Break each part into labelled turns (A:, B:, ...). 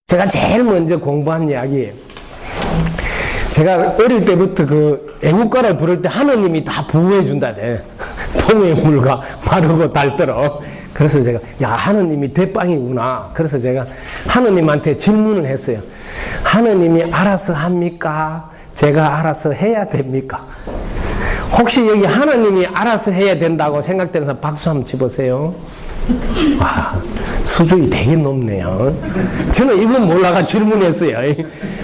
A: 제가 제일 먼저 공부한 이야기, 제가 어릴 때부터 그 애국가를 부를 때 하느님이 다 보호해 준다네. 통의 물과 마르고 닳도록. 그래서 제가 야, 하느님이 대빵이구나. 그래서 제가 하느님한테 질문을 했어요. 하느님이 알아서 합니까? 제가 알아서 해야 됩니까? 혹시 여기 하느님이 알아서 해야 된다고 생각되는 사람 박수 한번 쳐보세요. 와, 수준이 되게 높네요. 저는 이건 몰라가 질문했어요.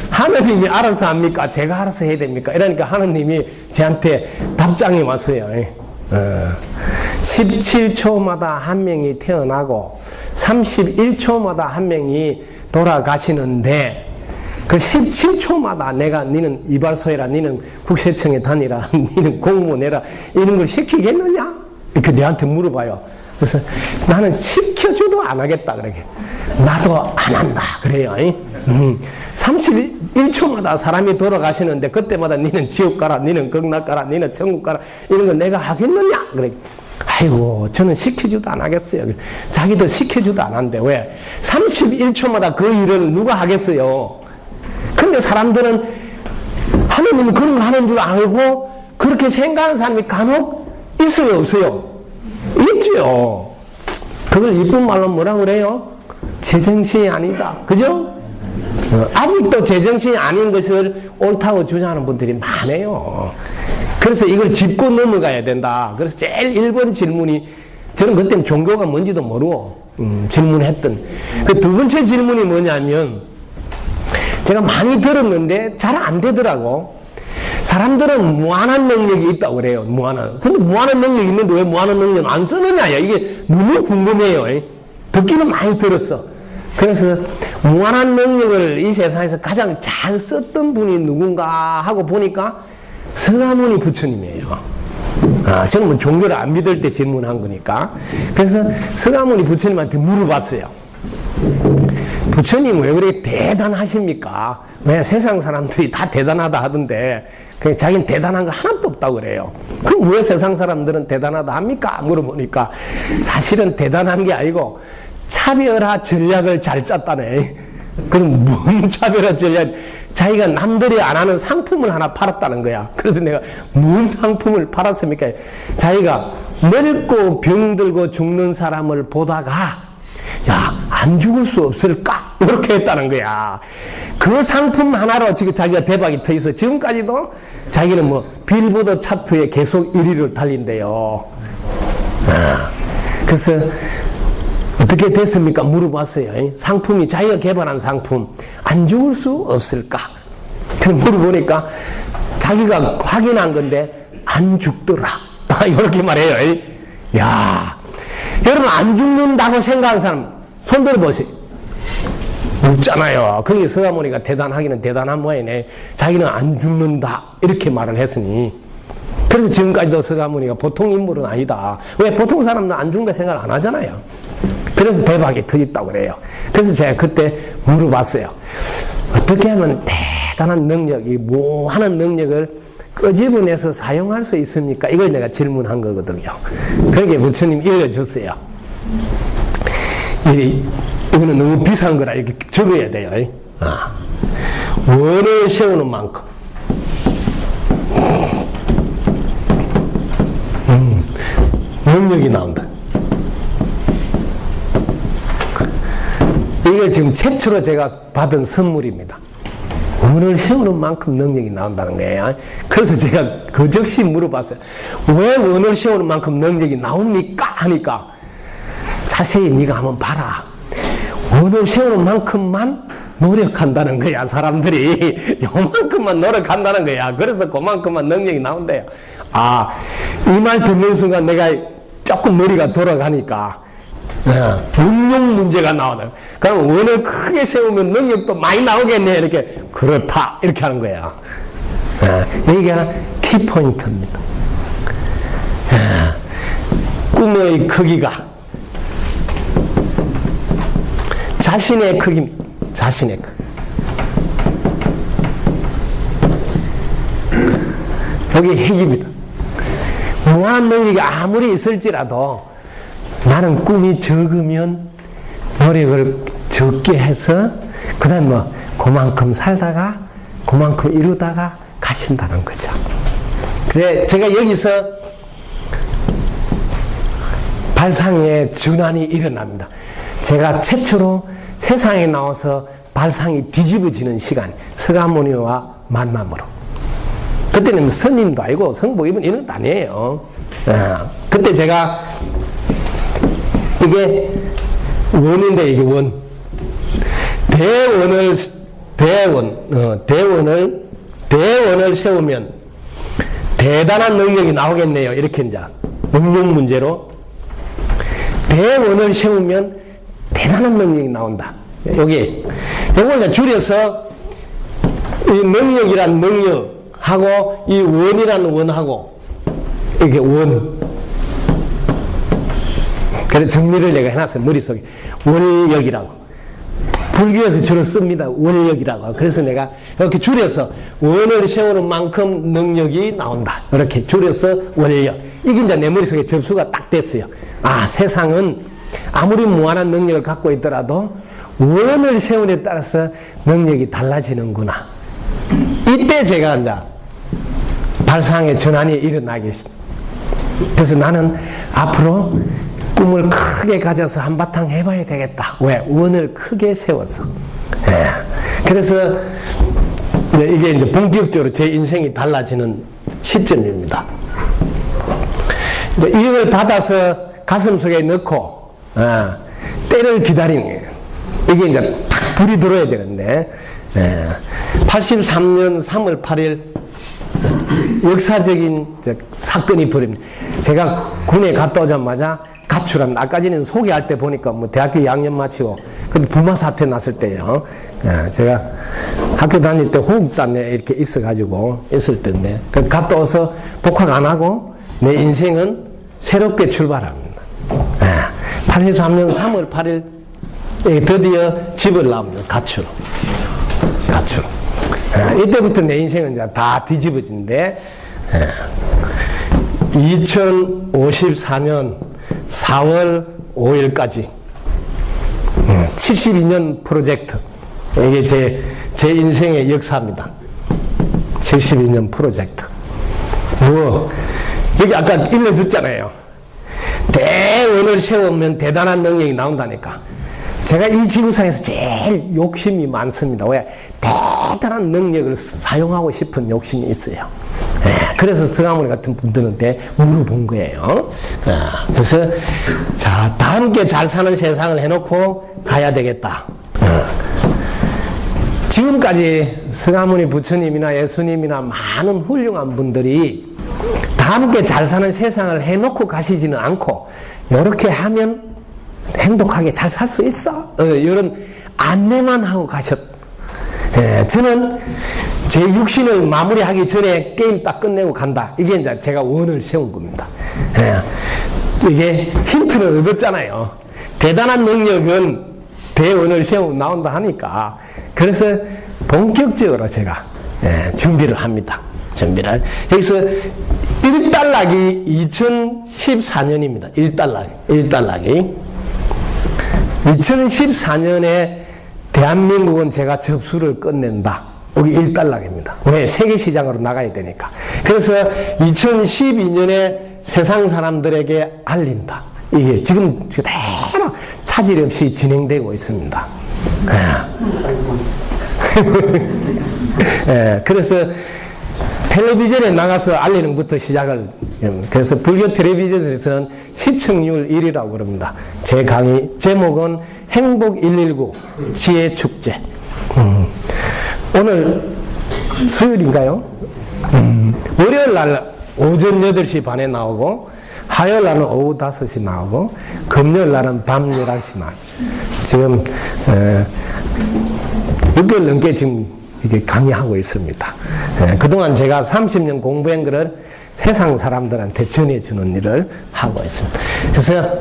A: 하느님이 알아서 합니까? 제가 알아서 해야 됩니까? 이러니까 하느님이 저한테 답장이 왔어요. 17초마다 한 명이 태어나고 31초마다 한 명이 돌아가시는데 그 17초마다 내가 니는 이발소해라, 니는 국세청에 다니라, 니는 공무원 해라 이런 걸 시키겠느냐? 이렇게 내한테 물어봐요. 그래서 나는 시켜줘도 안 하겠다 그러게. 나도 안 한다 그래요. 31초마다 사람이 돌아가시는데 그때마다 니는 지옥 가라, 니는 극락 가라, 니는 천국 가라 이런 거 내가 하겠느냐? 그래. 아이고 저는 시켜줘도 안 하겠어요. 자기도 시켜줘도 안 한대. 왜? 31초마다 그 일을 누가 하겠어요? 근데 사람들은 하느님이 그런 거 하는 줄 알고 그렇게 생각하는 사람이 간혹 있어요, 없어요? 있죠. 그걸 이쁜 말로 뭐라 그래요? 제정신이 아니다. 그죠? 아직도 제정신이 아닌 것을 옳다고 주장하는 분들이 많아요. 그래서 이걸 짚고 넘어가야 된다. 그래서 제일 1번 질문이, 저는 그때는 종교가 뭔지도 모르고 질문했던 그 두 번째 질문이 뭐냐면, 제가 많이 들었는데 잘 안 되더라고. 사람들은 무한한 능력이 있다고 그래요. 무한한. 근데 무한한 능력이 있는데 왜 무한한 능력을 안 쓰느냐? 이게 너무 궁금해요. 듣기는 많이 들었어. 그래서 무한한 능력을 이 세상에서 가장 잘 썼던 분이 누군가 하고 보니까 서가모니 부처님이에요. 저는 뭐 종교를 안 믿을 때 질문한 거니까. 그래서 서가모니 부처님한테 물어봤어요. 부처님 왜 그렇게 대단하십니까? 왜 세상 사람들이 다 대단하다 하던데 자기는 대단한 거 하나도 없다고 그래요. 그럼 왜 세상 사람들은 대단하다 합니까? 물어보니까 사실은 대단한 게 아니고 차별화 전략을 잘 짰다네. 그럼 뭔 차별화 전략? 자기가 남들이 안 하는 상품을 하나 팔았다는 거야. 그래서 내가 뭔 상품을 팔았습니까? 자기가 늙고 병들고 죽는 사람을 보다가 야, 안 죽을 수 없을까? 이렇게 했다는 거야. 그 상품 하나로 지금 자기가 대박이 터있어. 지금까지도 자기는 뭐 빌보드 차트에 계속 1위를 달린대요. 그래서 어떻게 됐습니까? 물어봤어요. 상품이 자기가 개발한 상품 안 죽을 수 없을까? 물어보니까 자기가 확인한 건데 안 죽더라. 이렇게 말해요. 야, 여러분 안 죽는다고 생각하는 사람 손 들어보세요. 묻잖아요. 그게 서가모니가 대단하기는 대단한 모양이네. 자기는 안 죽는다 이렇게 말을 했으니. 그래서 지금까지도 서가모니가 보통 인물은 아니다. 왜? 보통 사람은 안 죽는다 생각 안 하잖아요. 그래서 대박이 터졌다고 그래요. 그래서 제가 그때 물어봤어요. 어떻게 하면 대단한 능력, 이 무한한 능력을 끄집어내서 사용할 수 있습니까? 이걸 내가 질문한 거거든요. 그러니까 부처님 읽어줬어요. 이거는 너무 비싼 거라 이렇게 적어야 돼요. 원을 세우는 만큼. 능력이 나온다. 이게 지금 최초로 제가 받은 선물입니다. 원을 세우는 만큼 능력이 나온다는 거예요. 그래서 제가 그 즉시 물어봤어요. 왜 원을 세우는 만큼 능력이 나옵니까? 하니까 자세히 네가 한번 봐라. 원을 세우는 만큼만 노력한다는 거야. 사람들이 요만큼만 노력한다는 거야. 그래서 그만큼만 능력이 나온대요. 이 말 듣는 순간 내가 조금 머리가 돌아가니까 응용 문제가 나오네. 그럼 원을 크게 세우면 능력도 많이 나오겠네. 이렇게 그렇다 이렇게 하는 거야. 여기가 키포인트입니다. 꿈의 크기가 자신의 크기입니다. 자신의 크기. 여기 핵입니다. 무한 능력이 아무리 있을지라도 나는 꿈이 적으면 노력을 적게 해서 그 다음 뭐, 그만큼 살다가, 그만큼 이루다가 가신다는 거죠. 그래서 제가 여기서 발상의 전환이 일어납니다. 제가 최초로 세상에 나와서 발상이 뒤집어지는 시간, 서가모니와 만남으로. 그때는 스님도 아니고 성보 이런 것도 아니에요. 그때 제가 이게 원인데 이게 원. 대원을 세우면 대단한 능력이 나오겠네요. 이렇게 이제 응용 문제로 대원을 세우면 대단한 능력이 나온다. 여기 이걸 이제 줄여서 이 능력이란 능력하고 이 원이라는 원하고 이게 원. 그래서 정리를 내가 해놨어요. 머릿속에 원력이라고. 불교에서 주로 씁니다. 원력이라고. 그래서 내가 이렇게 줄여서 원을 세우는 만큼 능력이 나온다. 이렇게 줄여서 원력. 이게 이제 내 머릿속에 접수가 딱 됐어요. 아, 세상은 아무리 무한한 능력을 갖고 있더라도 원을 세우에 따라서 능력이 달라지는구나. 이때 제가 이제 발상의 전환이 일어나기 시작합니다. 그래서 나는 앞으로 꿈을 크게 가져서 한바탕 해봐야 되겠다. 왜? 원을 크게 세워서. 예. 그래서 이게 이제 본격적으로 제 인생이 달라지는 시점입니다. 이걸 받아서 가슴 속에 넣고, 때를 기다리는 거예요. 이게 이제 탁 불이 들어야 되는데, 83년 3월 8일 역사적인 사건이 벌입니다. 제가 군에 갔다 오자마자 가출합니다. 아까 전에 소개할 때 보니까 뭐 대학교 2학년 마치고, 근데 부마 사태 났을 때요. 제가 학교 다닐 때 호국단에 이렇게 있어가지고 있을 때인데, 갔다 와서 복학 안 하고 내 인생은 새롭게 출발합니다. 83년 3월 8일 드디어 집을 나옵니다. 가출. 이때부터 내 인생은 이제 다 뒤집어진데, 2054년 4월 5일까지 72년 프로젝트. 이게 제 인생의 역사입니다. 72년 프로젝트. 여기 아까 일러줬잖아요. 대원을 세우면 대단한 능력이 나온다니까. 제가 이 지구상에서 제일 욕심이 많습니다. 왜? 대단한 능력을 사용하고 싶은 욕심이 있어요. 그래서 서가모니 같은 분들한테 물어본 거예요. 그래서 자, 다 함께 잘 사는 세상을 해놓고 가야 되겠다. 지금까지 서가모니 부처님이나 예수님이나 많은 훌륭한 분들이 다 함께 잘 사는 세상을 해놓고 가시지는 않고 이렇게 하면 행복하게 잘 살 수 있어. 이런 안내만 하고 가셨. 저는 제 육신을 마무리하기 전에 게임 딱 끝내고 간다. 이게 이제 제가 원을 세운 겁니다. 이게 힌트는 얻었잖아요. 대단한 능력은 대원을 세우고 나온다 하니까. 그래서 본격적으로 제가 준비를 합니다. 여기서 1달락이 2014년입니다. 1달락이. 2014년에 대한민국은 제가 접수를 끝낸다. 여기 1달락입니다. 왜? 세계시장으로 나가야 되니까. 그래서 2012년에 세상 사람들에게 알린다. 이게 지금 그대로 차질 없이 진행되고 있습니다. 그래서 텔레비전에 나가서 알리는 것부터 시작을. 그래서 불교 텔레비전에서는 시청률 1위라고 그럽니다. 제 강의 제목은 행복 119 지혜 축제. 오늘 수요일인가요? 월요일 날 오전 8시 반에 나오고, 화요일 날은 오후 5시 나오고, 금요일 날은 밤 11시 나오고. 지금 6개월 넘게 지금 이게 강의하고 있습니다. 그동안 제가 30년 공부한 것을 세상 사람들한테 전해주는 일을 하고 있습니다. 그래서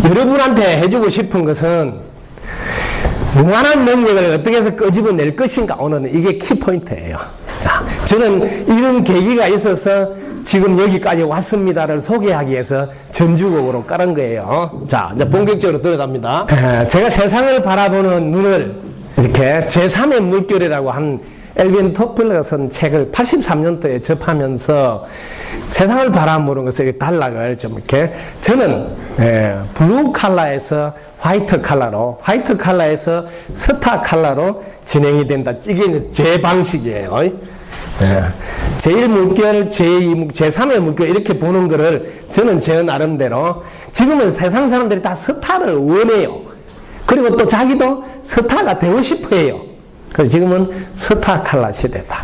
A: 여러분한테 해주고 싶은 것은 무한한 능력을 어떻게 해서 끄집어낼 것인가. 오늘은 이게 키포인트예요. 자, 저는 이런 계기가 있어서 지금 여기까지 왔습니다를 소개하기 위해서 전주곡으로 깔은 거예요. 자, 이제 본격적으로 들어갑니다. 제가 세상을 바라보는 눈을 이렇게 제3의 물결이라고 한 엘빈 토플러가 쓴 책을 83년도에 접하면서 세상을 바라보는 것의 단락을 좀 이렇게 저는 블루 칼라에서 화이트 칼라에서 스타 칼라로 진행이 된다. 이게 제 방식이에요. 제1물결, 제2물결, 제3의 물결 이렇게 보는 거를 저는 제 나름대로 지금은 세상 사람들이 다 스타를 원해요. 그리고 또 자기도 스타가 되고 싶어 해요. 그래서 지금은 스타 칼라 시대다.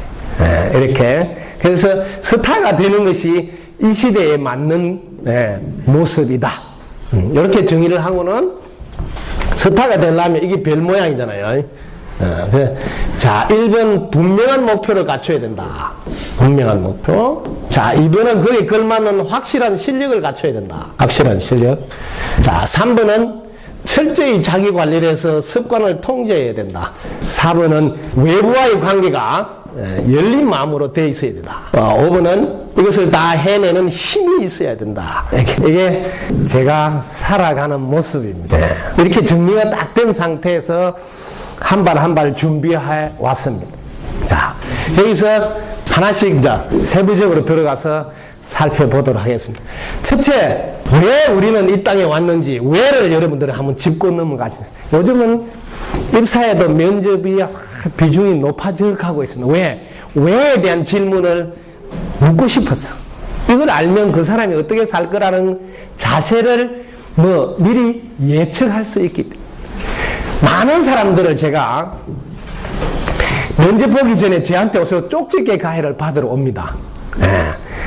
A: 이렇게. 그래서 스타가 되는 것이 이 시대에 맞는 모습이다. 이렇게 정의를 하고는 스타가 되려면 이게 별 모양이잖아요. 자, 1번 분명한 목표를 갖춰야 된다. 분명한 목표. 자, 2번은 거기에 걸맞는 확실한 실력을 갖춰야 된다. 확실한 실력. 자, 3번은 철저히 자기 관리를 해서 습관을 통제해야 된다. 4번은 외부와의 관계가 열린 마음으로 되어 있어야 된다. 5번은 이것을 다 해내는 힘이 있어야 된다. 이게 제가 살아가는 모습입니다. 이렇게 정리가 딱 된 상태에서 한 발 한 발 준비해 왔습니다. 자, 여기서 하나씩 세부적으로 들어가서 살펴보도록 하겠습니다. 첫째, 왜 우리는 이 땅에 왔는지, 왜를 여러분들은 한번 짚고 넘어가시죠. 요즘은 입사에도 면접이 비중이 높아져 가고 있습니다. 왜? 왜에 대한 질문을 묻고 싶었어. 이걸 알면 그 사람이 어떻게 살 거라는 자세를 미리 예측할 수 있기 때문에. 많은 사람들을 제가 면접 보기 전에 저한테 오서 쪽집게 가해를 받으러 옵니다.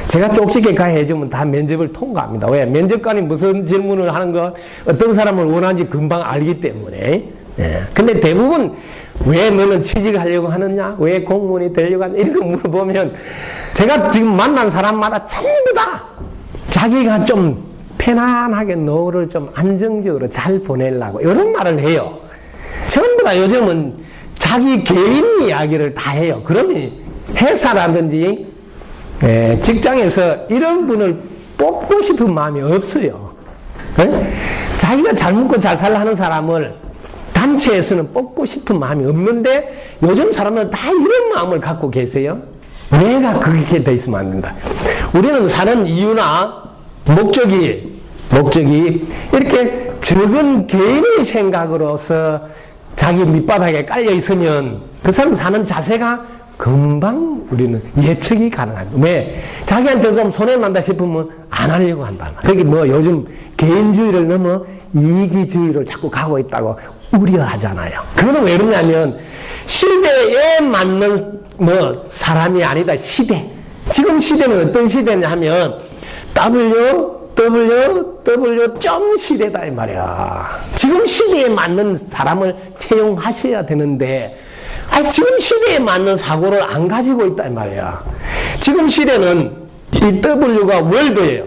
A: 제가 쪽집게 가해해주면 다 면접을 통과합니다. 왜? 면접관이 무슨 질문을 하는 것, 어떤 사람을 원하는지 금방 알기 때문에. 근데 대부분 왜 너는 취직하려고 하느냐? 왜 공무원이 되려고 하느냐? 이런 거 물어보면 제가 지금 만난 사람마다 전부 다 자기가 좀 편안하게 노후를 좀 안정적으로 잘 보내려고 이런 말을 해요. 전부 다 요즘은 자기 개인 이야기를 다 해요. 그러면 회사라든지 직장에서 이런 분을 뽑고 싶은 마음이 없어요. 자기가 잘 먹고 잘 살라 하는 사람을 단체에서는 뽑고 싶은 마음이 없는데 요즘 사람들은 다 이런 마음을 갖고 계세요. 내가 그렇게 돼 있으면 안 된다. 우리는 사는 이유나 목적이 이렇게 적은 개인의 생각으로서 자기 밑바닥에 깔려 있으면 그 사람 사는 자세가 금방 우리는 예측이 가능합니다. 왜? 자기한테 좀 손해난다 싶으면 안 하려고 한다. 그게 요즘 개인주의를 넘어 이기주의를 자꾸 가고 있다고 우려하잖아요. 그거는 왜 그러냐면 시대에 맞는 사람이 아니다. 시대. 지금 시대는 어떤 시대냐 하면 W 시대다 이 말이야. 지금 시대에 맞는 사람을 채용하셔야 되는데 지금 시대에 맞는 사고를 안 가지고 있다 이 말이야. 지금 시대는 이 W가 월드예요.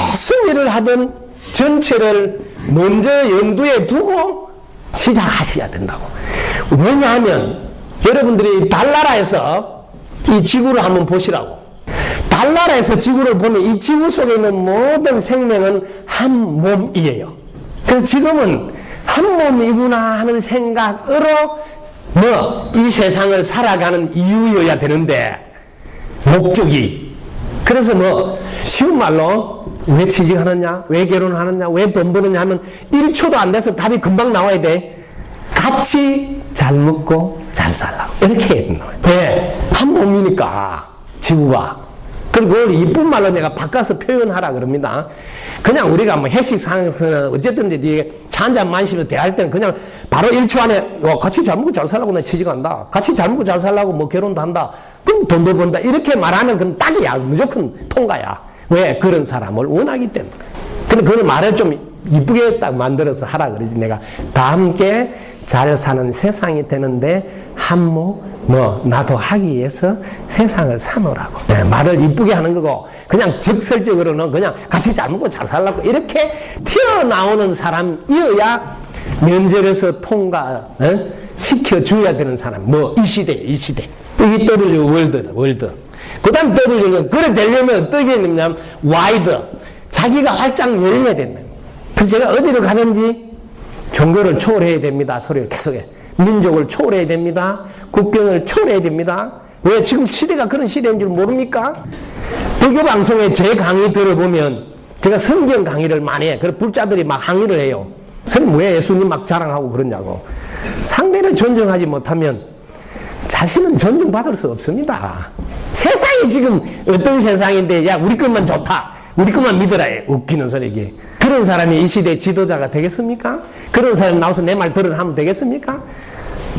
A: 무슨 일을 하든 전체를 먼저 염두에 두고 시작하셔야 된다고. 왜냐하면 여러분들이 달나라에서 이 지구를 한번 보시라고. 달나라에서 지구를 보면 이 지구 속에 있는 모든 생명은 한 몸이에요. 그래서 지금은 한 몸이구나 하는 생각으로 이 세상을 살아가는 이유여야 되는데 목적이. 그래서 쉬운 말로 왜 취직하느냐, 왜 결혼하느냐, 왜 돈 버느냐 하면 1초도 안 돼서 답이 금방 나와야 돼. 같이 잘 먹고 잘 살라고 이렇게 해야 된다. 왜? 한 몸이니까 지구가. 그리고 그걸 이쁜 말로 내가 바꿔서 표현하라 그럽니다. 그냥 우리가 회식상에서는 어쨌든 이제 차 한잔 마시면서 대할 때는 그냥 바로 1초 안에 같이 잘 먹고 잘 살라고 나 취직한다. 같이 잘 먹고 잘 살라고 결혼도 한다. 그럼 돈도 번다. 이렇게 말하면 그건 딱이야. 무조건 통과야. 왜? 그런 사람을 원하기 때문에. 근데 그걸 말을 좀 이쁘게 딱 만들어서 하라 그러지. 내가 다 함께 잘 사는 세상이 되는데 나도 하기 위해서 세상을 사노라고. 말을 이쁘게 하는 거고 그냥 직설적으로는 그냥 같이 잘 먹고 잘 살라고 이렇게 튀어나오는 사람이어야 면접에서 통과 시켜줘야 되는 사람. 이 시대. 이게 W 월드. 그 다음 W는 그래 되려면 어떻게 되냐면 와이드. 자기가 활짝 열려야 된다. 그래서 제가 어디로 가든지 종교를 초월해야 됩니다. 소리를 계속해. 민족을 초월해야 됩니다. 국경을 초월해야 됩니다. 왜? 지금 시대가 그런 시대인 줄 모릅니까? 불교 방송에 제 강의 들어보면 제가 성경 강의를 많이 해. 그래서 불자들이 막 항의를 해요. 왜 예수님 막 자랑하고 그러냐고. 상대를 존중하지 못하면 자신은 존중받을 수 없습니다. 세상이 지금 어떤 세상인데 야 우리 것만 좋다. 우리 것만 믿으라 해. 웃기는 소리기. 그런 사람이 이 시대 지도자가 되겠습니까? 그런 사람이 나와서 내 말 들으라 하면 되겠습니까?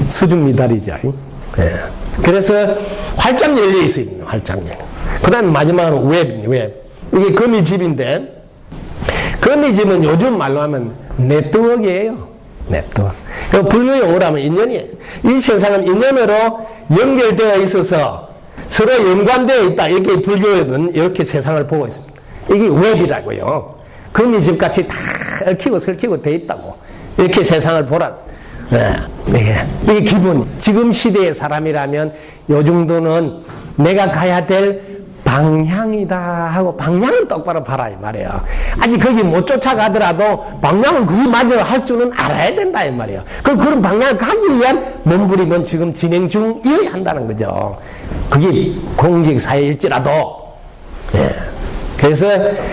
A: 수중미달이죠. 예. 그래서 활짝 열려 있어요. 활짝 열려. 그 다음에 마지막으로 웹. 이게 거미집인데 거미집은 요즘 말로 하면 네트워크예요. 네트워크. 불교 용어로 하면 인연이에요. 이 세상은 인연으로 연결되어 있어서 서로 연관되어 있다. 이렇게 불교는 이렇게 세상을 보고 있습니다. 이게 웹이라고요. 거미집 같이 다 얽히고 설키고 되어 있다고. 이렇게 세상을 보라. 네. 이게 기본. 지금 시대의 사람이라면 요 정도는 내가 가야 될 방향이다 하고 방향은 똑바로 봐라 이 말이에요. 아직 거기 못 쫓아가더라도 방향은 그게 맞아 할 수는 알아야 된다 이 말이에요. 그런 방향을 가기 위한 몸부림은 지금 진행 중이어야 한다는 거죠. 그게 공직사회일지라도. 예. 그래서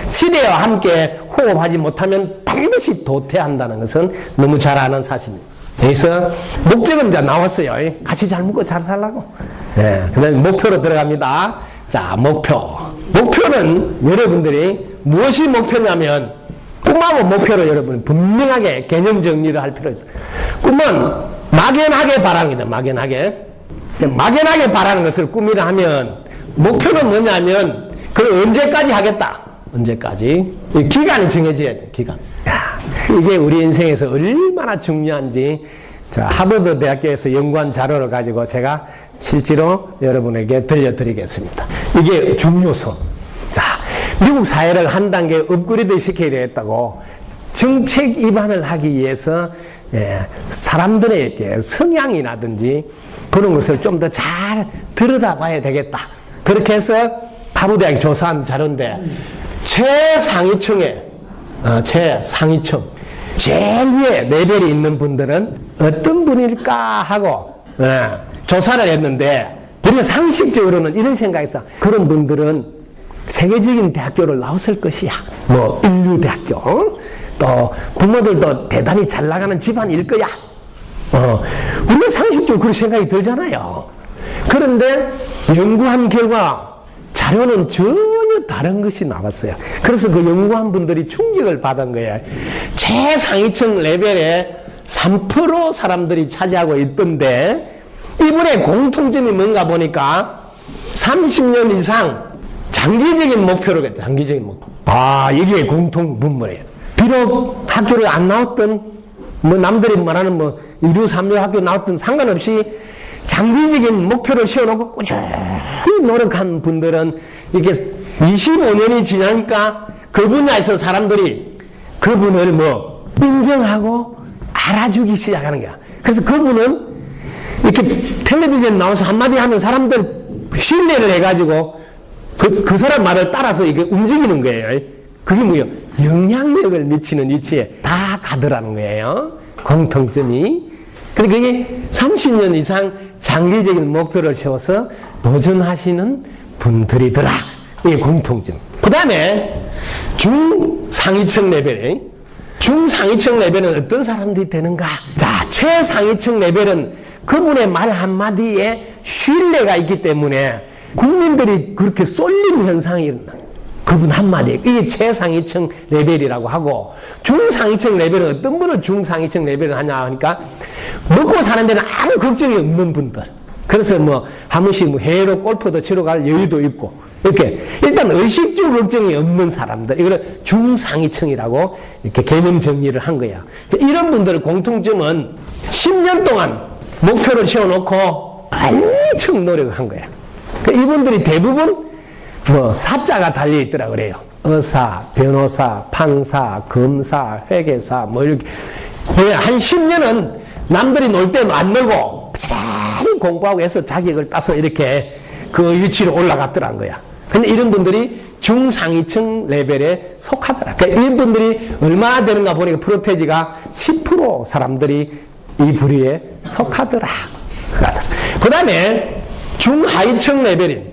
A: 시대와 함께 호흡하지 못하면 반드시 도태한다는 것은 너무 잘 아는 사실입니다. 그래서 목적은 이제 나왔어요. 같이 잘 먹고 잘 살라고. 예. 그 다음에 목표로 들어갑니다. 자, 목표는 여러분들이 무엇이 목표냐면 꿈하고 목표로 여러분 분명하게 개념 정리를 할 필요가 있어요. 꿈은 막연하게 바랍니다. 막연하게 바라는 것을 꿈이라 하면 목표는 뭐냐면 그걸 언제까지 하겠다. 언제까지? 기간이 정해져야 돼. 기간. 야, 이게 우리 인생에서 얼마나 중요한지 자, 하버드 대학교에서 연구한 자료를 가지고 제가 실제로 여러분에게 들려드리겠습니다. 이게 중요성. 자, 미국 사회를 한 단계 업그레이드 시켜야 되겠다고 정책 입안을 하기 위해서 사람들의 성향이라든지 그런 것을 좀 더 잘 들여다봐야 되겠다. 그렇게 해서 하버드대학이 조사한 자료인데 최상위층에 제일 위에 레벨이 있는 분들은 어떤 분일까 하고 조사를 했는데 우리가 상식적으로는 이런 생각이 있어. 그런 분들은 세계적인 대학교를 나왔을 것이야. 뭐 인류대학교 또 부모들도 대단히 잘 나가는 집안일 거야. 우리가 상식적으로 그런 생각이 들잖아요. 그런데 연구한 결과 자료는 전혀 다른 것이 나왔어요. 그래서 그 연구한 분들이 충격을 받은 거예요. 최상위층 레벨에 3% 사람들이 차지하고 있던데 이분의 공통점이 뭔가 보니까 30년 이상 장기적인 목표로 했다. 장기적인 목표. 이게 공통 분모예요. 비록 학교를 안 나왔던 남들이 말하는 이류 삼류 학교 나왔던 상관없이 장기적인 목표를 세워놓고 꾸준히 노력한 분들은 이렇게 25년이 지나니까 그 분야에서 사람들이 그분을 인정하고 알아주기 시작하는 거야. 그래서 그분은 이렇게 텔레비전 나와서 한마디 하면 사람들 신뢰를 해가지고 그 사람 말을 따라서 이게 움직이는 거예요. 그게 뭐예요? 영향력을 미치는 위치에 다 가더라는 거예요. 공통점이. 근데 그게 30년 이상 장기적인 목표를 세워서 도전하시는 분들이더라. 이게 공통점. 그 다음에 중상위층 레벨. 중상위층 레벨은 어떤 사람들이 되는가? 자, 최상위층 레벨은 그분의 말 한마디에 신뢰가 있기 때문에 국민들이 그렇게 쏠림 현상이 일어나. 그분 한마디에. 이게 최상위층 레벨이라고 하고, 중상위층 레벨은 어떤 분을 중상위층 레벨을 하냐 하니까 먹고 사는 데는 아무 걱정이 없는 분들. 그래서 한 번씩 해외로 골프도 치러 갈 여유도 있고, 이렇게 일단 의식주 걱정이 없는 사람들, 이걸 중상위층이라고 이렇게 개념 정리를 한 거야. 이런 분들의 공통점은 10년 동안 목표를 세워놓고 엄청 노력을 한 거야. 이분들이 대부분 사자가 달려있더라 그래요. 의사, 변호사, 판사, 검사, 회계사, 이렇게. 한 10년은 남들이 놀 때 안 놀고 부지런히 공부하고 해서 자격을 따서 이렇게 그 위치로 올라갔더란 거야. 근데 이런 분들이 중상위층 레벨에 속하더라. 그러니까 이런 분들이 얼마나 되는가 보니까 프로테지가 10% 사람들이 이 부류에 속하더라. 그 다음에 중하위층 레벨인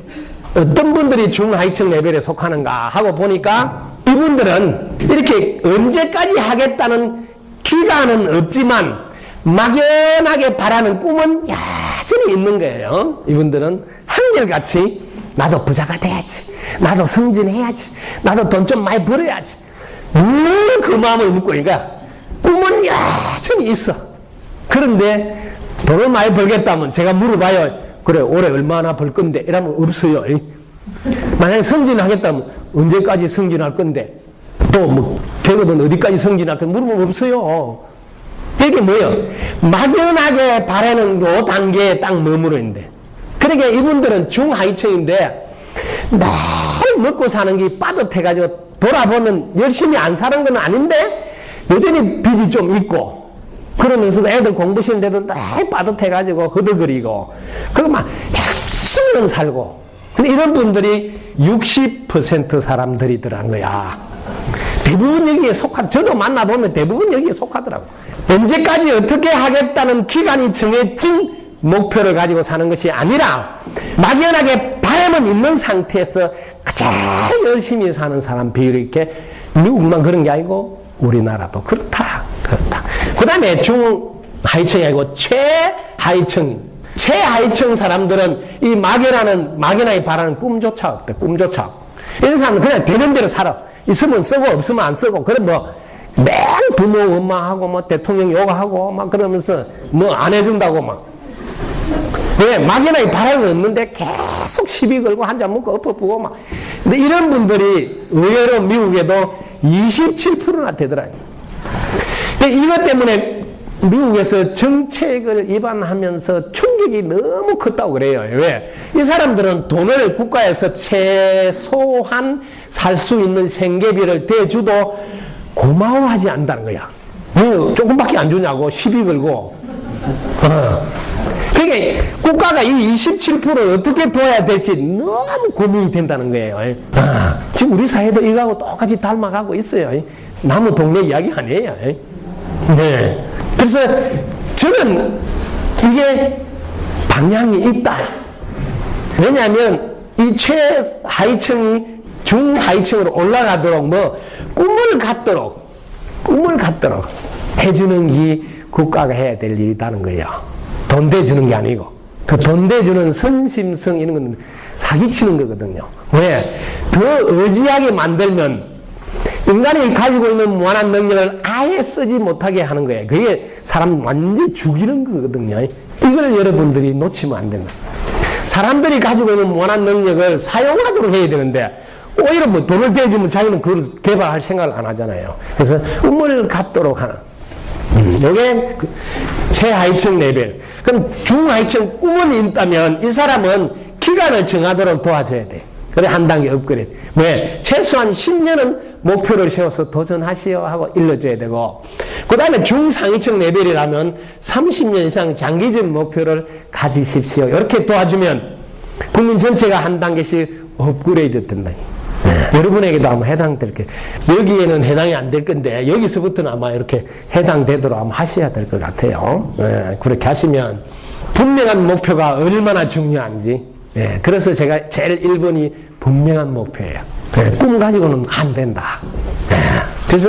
A: 어떤 분들이 중하위층 레벨에 속하는가 하고 보니까 이분들은 이렇게 언제까지 하겠다는 기간은 없지만 막연하게 바라는 꿈은 여전히 있는 거예요. 이분들은 한결같이 나도 부자가 돼야지, 나도 승진해야지, 나도 돈 좀 많이 벌어야지, 늘 그 마음을 묻고 있으니까 꿈은 여전히 있어. 그런데 돈을 많이 벌겠다면 제가 물어봐요. 그래 올해 얼마나 벌 건데? 이러면 없어요. 만약에 승진하겠다면 언제까지 승진할 건데? 또 뭐 계급은 어디까지 승진할 건데? 물으면 없어요. 이게 뭐예요? 막연하게 바라는 요 단계에 딱 머무르 있는데, 그러니까 이분들은 중하위층인데 늘 먹고 사는 게 빠듯해가지고 돌아보면 열심히 안 사는 건 아닌데 여전히 빚이 좀 있고, 그러면서도 애들 공부 시는데도 늘 빠듯해가지고 허덕거리고, 그리고 막 열심히는 살고. 근데 이런 분들이 60% 사람들이더란 거야. 대부분 여기에 저도 만나보면 대부분 여기에 속하더라고. 언제까지 어떻게 하겠다는 기간이 정해진 목표를 가지고 사는 것이 아니라 막연하게 바람은 있는 상태에서 가장 열심히 사는 사람 비율이 이렇게 미국만 그런 게 아니고 우리나라도 그렇다. 그 다음에 중하위층이 아니고 최하위층 사람들은 이 막연하게 바라는 꿈조차 없대. 꿈조차. 이런 사람은 그냥 되는 대로 살아. 있으면 쓰고 없으면 안 쓰고. 그럼 뭐 매일 부모 엄마하고 뭐 대통령 욕하고 막 그러면서 뭐 안 해준다고 막. 왜? 막연하게 바람은 없는데 계속 시비 걸고 한잔 먹고 엎어보고 막. 근데 이런 분들이 의외로 미국에도 27%나 되더라고요. 이것 때문에 미국에서 정책을 위반하면서 충격이 너무 컸다고 그래요. 왜? 이 사람들은 돈을 국가에서 최소한 살 수 있는 생계비를 대주도 고마워하지 않는다는 거야. 왜 조금밖에 안 주냐고 시비 걸고. 그러니까 국가가 이 27%를 어떻게 도와야 될지 너무 고민이 된다는 거예요. 지금 우리 사회도 이거하고 똑같이 닮아가고 있어요. 남의 동네 이야기 아니에요. 네. 그래서 저는 이게 방향이 있다. 왜냐하면 이 최하위층이 중하위층으로 올라가도록 뭐 꿈을 갖도록 해주는 게 국가가 해야 될 일이라는 거예요. 돈 대주는 게 아니고. 그 돈 대주는 선심성 이런 건 사기치는 거거든요. 왜? 더 의지하게 만들면 인간이 가지고 있는 무한한 능력을 아예 쓰지 못하게 하는 거예요. 그게 사람 완전히 죽이는 거거든요. 이걸 여러분들이 놓치면 안 된다. 사람들이 가지고 있는 무한한 능력을 사용하도록 해야 되는데 오히려 뭐 돈을 대주면 자기는 그걸 개발할 생각을 안 하잖아요. 그래서 꿈을 갖도록 하는. 이게 최하위층 레벨. 그럼 중하위층 꿈은 있다면 이 사람은 기간을 정하도록 도와줘야 돼. 그래 한 단계 업그레이드. 왜? 최소한 10년은 목표를 세워서 도전하시오 하고 일러줘야 되고, 그 다음에 중상위층 레벨이라면 30년 이상 장기적 목표를 가지십시오. 이렇게 도와주면 국민 전체가 한 단계씩 업그레이드 된다. 여러분에게도 아마 해당될 게, 여기에는 해당이 안 될 건데 여기서부터는 아마 이렇게 해당되도록 아마 하셔야 될 것 같아요. 그렇게 하시면 분명한 목표가 얼마나 중요한지. 그래서 제가 제일 1번이 분명한 목표예요. 꿈 가지고는 안 된다. 그래서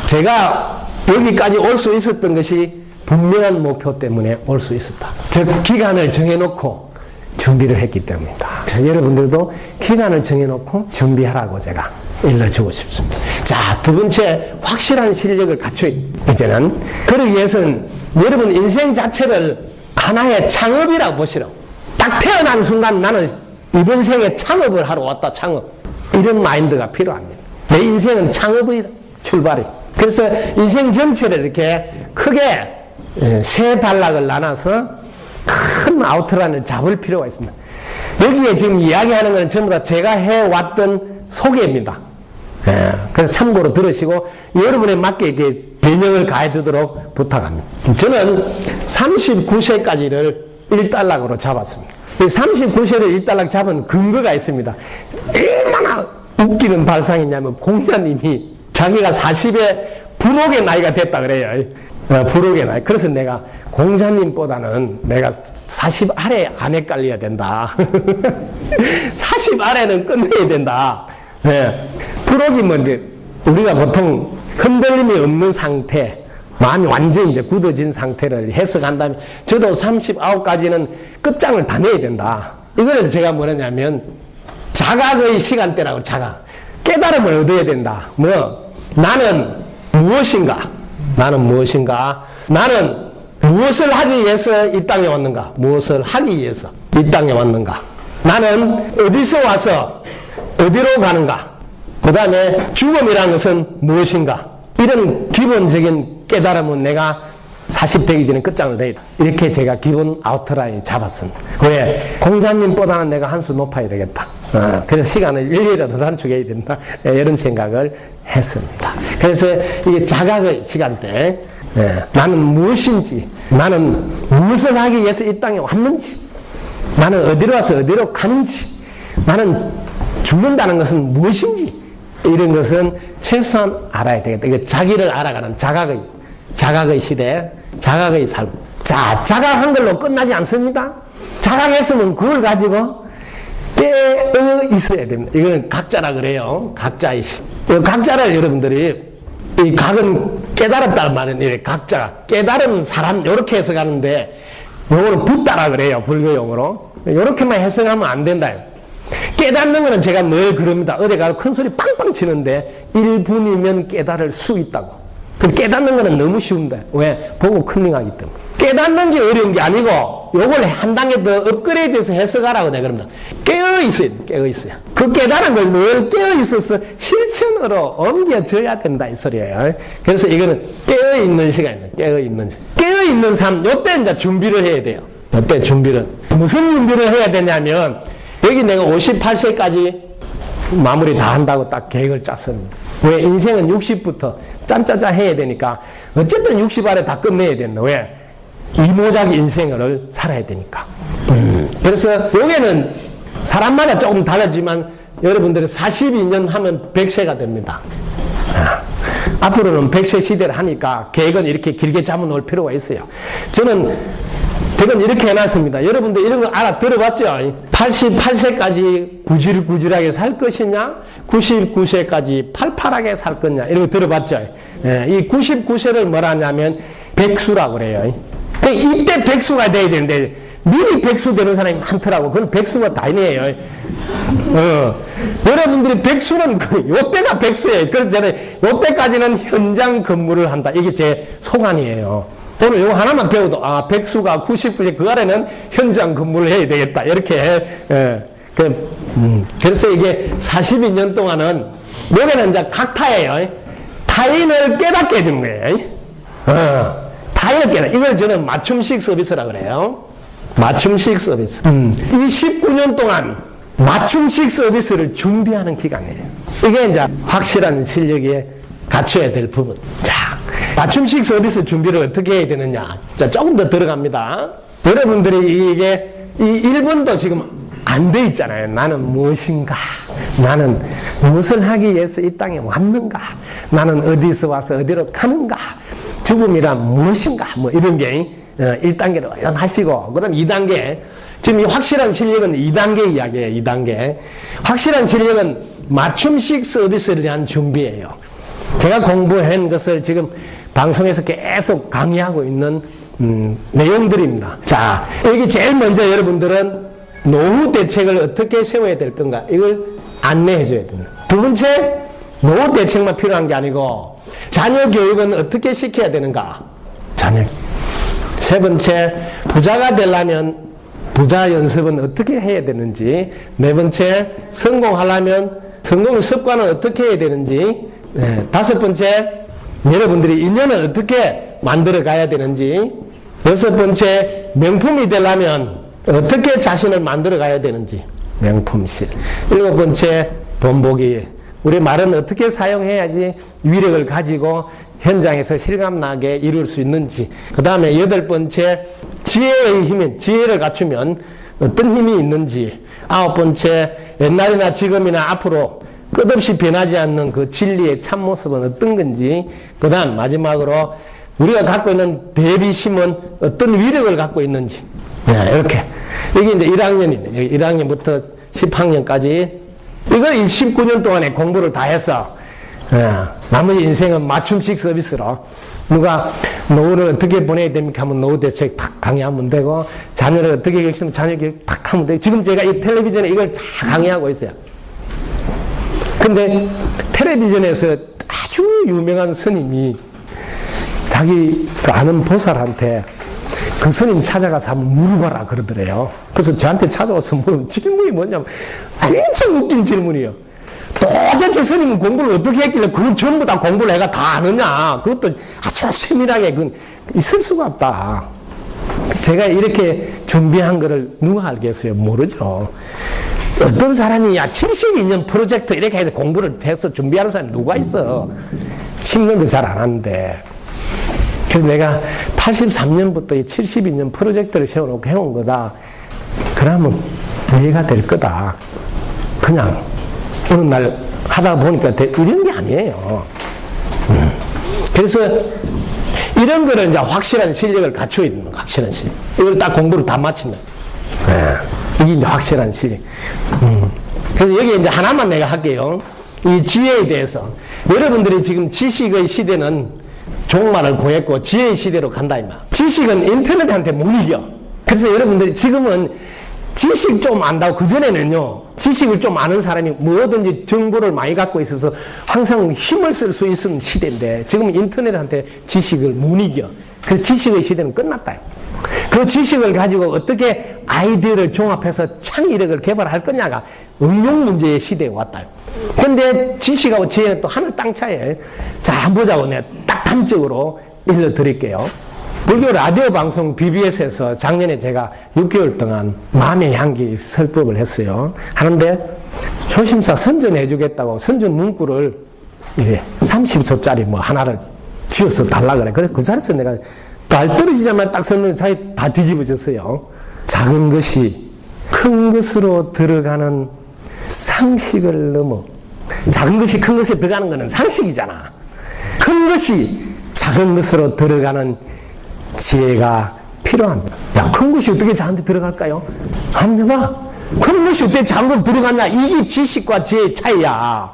A: 제가 여기까지 올 수 있었던 것이 분명한 목표 때문에 올 수 있었다. 즉 기간을 정해놓고 준비를 했기 때문이다. 그래서 여러분들도 기간을 정해놓고 준비하라고 제가 일러주고 싶습니다. 자, 두 번째, 확실한 실력을 갖춰야 이제는 그러기 위해서는 여러분 인생 자체를 하나의 창업이라고 보시라고. 딱 태어난 순간 나는 이번 생에 창업을 하러 왔다. 창업. 이런 마인드가 필요합니다. 내 인생은 창업의 출발이. 그래서 인생 전체를 이렇게 크게 세 단락을 나눠서 큰 아우트라인을 잡을 필요가 있습니다. 여기에 지금 이야기하는 건 전부 다 제가 해왔던 소개입니다. 그래서 참고로 들으시고 여러분에 맞게 이렇게 변형을 가해두도록 부탁합니다. 저는 39세까지를 1단락으로 잡았습니다. 39세를 1단락 잡은 근거가 있습니다. 얼마나 웃기는 발상이냐면 공자님이 자기가 40에 불혹의 나이가 됐다 그래요. 불혹의 나이. 그래서 내가 공자님보다는 내가 40 아래 안 헷갈려야 된다. 40 아래는 끝내야 된다. 네. 프로기 이제 우리가 보통 흔들림이 없는 상태, 마음이 완전히 이제 굳어진 상태를 해석한다면 저도 39까지는 끝장을 다 내야 된다. 이걸 제가 뭐냐면 자각의 시간대라고 자각. 깨달음을 얻어야 된다. 나는 무엇인가? 나는 무엇인가? 나는 무엇을 하기 위해서 이 땅에 왔는가? 무엇을 하기 위해서 이 땅에 왔는가? 나는 어디서 와서 어디로 가는가? 그 다음에 죽음이라는 것은 무엇인가? 이런 기본적인 깨달음은 내가 40 되기 전에 끝장을 내야 돼. 이렇게 제가 기본 아웃라인 잡았습니다. 왜? 공자님보다는 내가 한 수 높아야 되겠다. 그래서 시간을 일일이라도 단축해야 된다. 이런 생각을 했습니다. 그래서 이게 자각의 시간대, 나는 무엇인지, 나는 무엇을 하기 위해서 이 땅에 왔는지, 나는 어디로 와서 어디로 가는지, 나는 죽는다는 것은 무엇인지, 이런 것은 최소한 알아야 되겠다. 이거 자기를 알아가는 자각의 시대, 자각의 삶. 자, 자각한 걸로 끝나지 않습니다. 자각했으면 그걸 가지고 깨어 있어야 됩니다. 이거는 각자라 그래요. 각자의 시. 각자를 여러분들이, 이 각은 깨달았다는 말은 이렇게 각자, 깨달은 사람, 이렇게 해석하는데, 요거는 붓다라 그래요. 불교용어로. 이렇게만 해석하면 안 된다. 깨닫는 거는 제가 늘 그럽니다. 어디 가서 큰 소리 빵빵 치는데 1분이면 깨달을 수 있다고. 그럼 깨닫는 거는 너무 쉬운데. 왜? 보고 컨닝하기 때문에. 깨닫는 게 어려운 게 아니고 요걸 한 단계 더 업그레이드해서 해석하라고 내가 그럽니다. 깨어있어야 돼. 깨어있어야. 그 깨달은 걸 늘 깨어있어서 실천으로 옮겨져야 된다 이 소리예요. 그래서 이거는 깨어있는 시간이에요. 깨어있는 시간. 깨어있는 삶. 요때 이제 준비를 해야 돼요. 요때 준비를. 무슨 준비를 해야 되냐면 여기 내가 58세까지 마무리 다 한다고 딱 계획을 짰습니다. 왜? 인생은 60부터 짠짜짜 해야 되니까 어쨌든 60 아래 다 끝내야 된다. 왜? 이모작 인생을 살아야 되니까. 그래서 여기는 사람마다 조금 다르지만 여러분들이 42년 하면 100세가 됩니다. 앞으로는 100세 시대를 하니까 계획은 이렇게 길게 잡아놓을 필요가 있어요. 저는 대건 이렇게 해놨습니다. 여러분들 이런 거 들어봤죠? 88세까지 구질구질하게 살 것이냐? 99세까지 팔팔하게 살 거냐? 이런 거 들어봤죠? 이 99세를 뭐라 하냐면 백수라고 그래요. 이때 백수가 돼야 되는데 미리 백수 되는 사람이 많더라고. 그건 백수가 다행이에요. 여러분들이 백수는 요때가 백수예요. 그래서 저는 요때까지는 현장 근무를 한다. 이게 제 소관이에요. 오늘 이거 하나만 배워도 백수가 99세 그 아래는 현장 근무를 해야 되겠다 이렇게 그래서 이게 42년 동안은 여기는 이제 각타예요. 타인을 깨닫게 해주는 거예요. 타인을 깨닫. 이걸 저는 맞춤식 서비스라 그래요. 맞춤식 서비스. 이 19년 동안 맞춤식 서비스를 준비하는 기간이에요. 이게 이제 확실한 실력에 갖춰야 될 부분. 자, 맞춤식 서비스 준비를 어떻게 해야 되느냐. 자, 조금 더 들어갑니다. 여러분들이 이게 이 1번도 지금 안 돼 있잖아요. 나는 무엇인가? 나는 무엇을 하기 위해서 이 땅에 왔는가? 나는 어디서 와서 어디로 가는가? 죽음이란 무엇인가? 뭐 이런 게 1단계를 얼른 하시고, 그 다음 2단계. 지금 이 확실한 실력은 2단계 이야기예요. 2단계. 확실한 실력은 맞춤식 서비스를 위한 준비예요. 제가 공부한 것을 지금 방송에서 계속 강의하고 있는 내용들입니다. 자, 여기 제일 먼저 여러분들은 노후 대책을 어떻게 세워야 될 건가? 이걸 안내해 줘야 됩니다. 두 번째, 노후 대책만 필요한 게 아니고 자녀 교육은 어떻게 시켜야 되는가? 자녀. 세 번째, 부자가 되려면 부자 연습은 어떻게 해야 되는지. 네 번째, 성공하려면 성공 습관은 어떻게 해야 되는지. 다섯 번째, 여러분들이 인연을 어떻게 만들어 가야 되는지. 여섯 번째, 명품이 되려면 어떻게 자신을 만들어 가야 되는지. 명품실. 일곱 번째, 본보기. 우리 말은 어떻게 사용해야지 위력을 가지고 현장에서 실감나게 이룰 수 있는지. 그 다음에 여덟 번째, 지혜의 힘인, 지혜를 갖추면 어떤 힘이 있는지. 아홉 번째, 옛날이나 지금이나 앞으로 끝없이 변하지 않는 그 진리의 참모습은 어떤 건지. 그 다음 마지막으로 우리가 갖고 있는 대비심은 어떤 위력을 갖고 있는지. 이렇게. 여기 이제 1학년이네. 여기 1학년부터 10학년까지. 이걸 19년 동안에 공부를 다 해서, 나머지 인생은 맞춤식 서비스로. 누가 노후를 어떻게 보내야 됩니까 하면 노후 대책 탁 강의하면 되고, 자녀를 어떻게 계시면 자녀 교육 탁 하면 되고, 지금 제가 이 텔레비전에 이걸 다 강의하고 있어요. 근데 텔레비전에서 아주 유명한 스님이 자기 그 아는 보살한테 그 스님 찾아가서 한번 물어봐라 그러더래요. 그래서 저한테 찾아와서 물은 질문이 뭐냐면 엄청 웃긴 질문이에요. 도대체 스님은 공부를 어떻게 했길래 그건 전부 다 공부를 해가 다 아느냐. 그것도 아주 세밀하게 그건 있을 수가 없다. 제가 이렇게 준비한 거를 누가 알겠어요? 모르죠. 어떤 사람이 72년 프로젝트 이렇게 해서 공부를 해서 준비하는 사람이 누가 있어? 10년도 잘 안 하는데. 그래서 내가 83년부터 이 72년 프로젝트를 세워놓고 해온 거다. 그러면 이해가 될 거다. 그냥 어느 날 하다 보니까 이런 게 아니에요. 그래서 이런 거를 이제 확실한 실력을 갖추어 있는 거, 확실한 실력. 이걸 딱 공부를 다 마친다. 이게 이제 확실한 실력. 그래서 여기 이제 하나만 내가 할게요. 이 지혜에 대해서. 여러분들이 지금 지식의 시대는 종말을 고했고 지혜의 시대로 간다, 이마. 지식은 인터넷한테 못 이겨. 그래서 여러분들이 지금은 지식 좀 안다고, 그전에는요, 지식을 좀 아는 사람이 뭐든지 정보를 많이 갖고 있어서 항상 힘을 쓸 수 있는 시대인데, 지금 인터넷한테 지식을 못 이겨. 그래서 지식의 시대는 끝났다. 그 지식을 가지고 어떻게 아이디어를 종합해서 창의력을 개발할 거냐가 응용 문제의 시대에 왔다. 근데 지식하고 지혜는 또 하늘 땅 차이에요. 자, 한번 보자고 내가 딱 단적으로 일러드릴게요. 불교 라디오 방송 BBS에서 작년에 제가 6개월 동안 마음의 향기 설법을 했어요. 하는데 효심사 선전해 주겠다고 선전 문구를 이래 30초짜리 뭐 하나를 지어서 달라 그래. 그래 그 자리에서 내가 날 떨어지자마자 딱 서는 자리 다 뒤집어졌어요. 작은 것이 큰 것으로 들어가는 상식을 넘어. 작은 것이 큰 것에 들어가는 것은 상식이잖아. 큰 것이 작은 것으로 들어가는 지혜가 필요합니다. 야, 큰 것이 어떻게 저한테 들어갈까요? 한번 봐. 큰 것이 어떻게 작은 들어갔나? 이게 지식과 지혜의 차이야.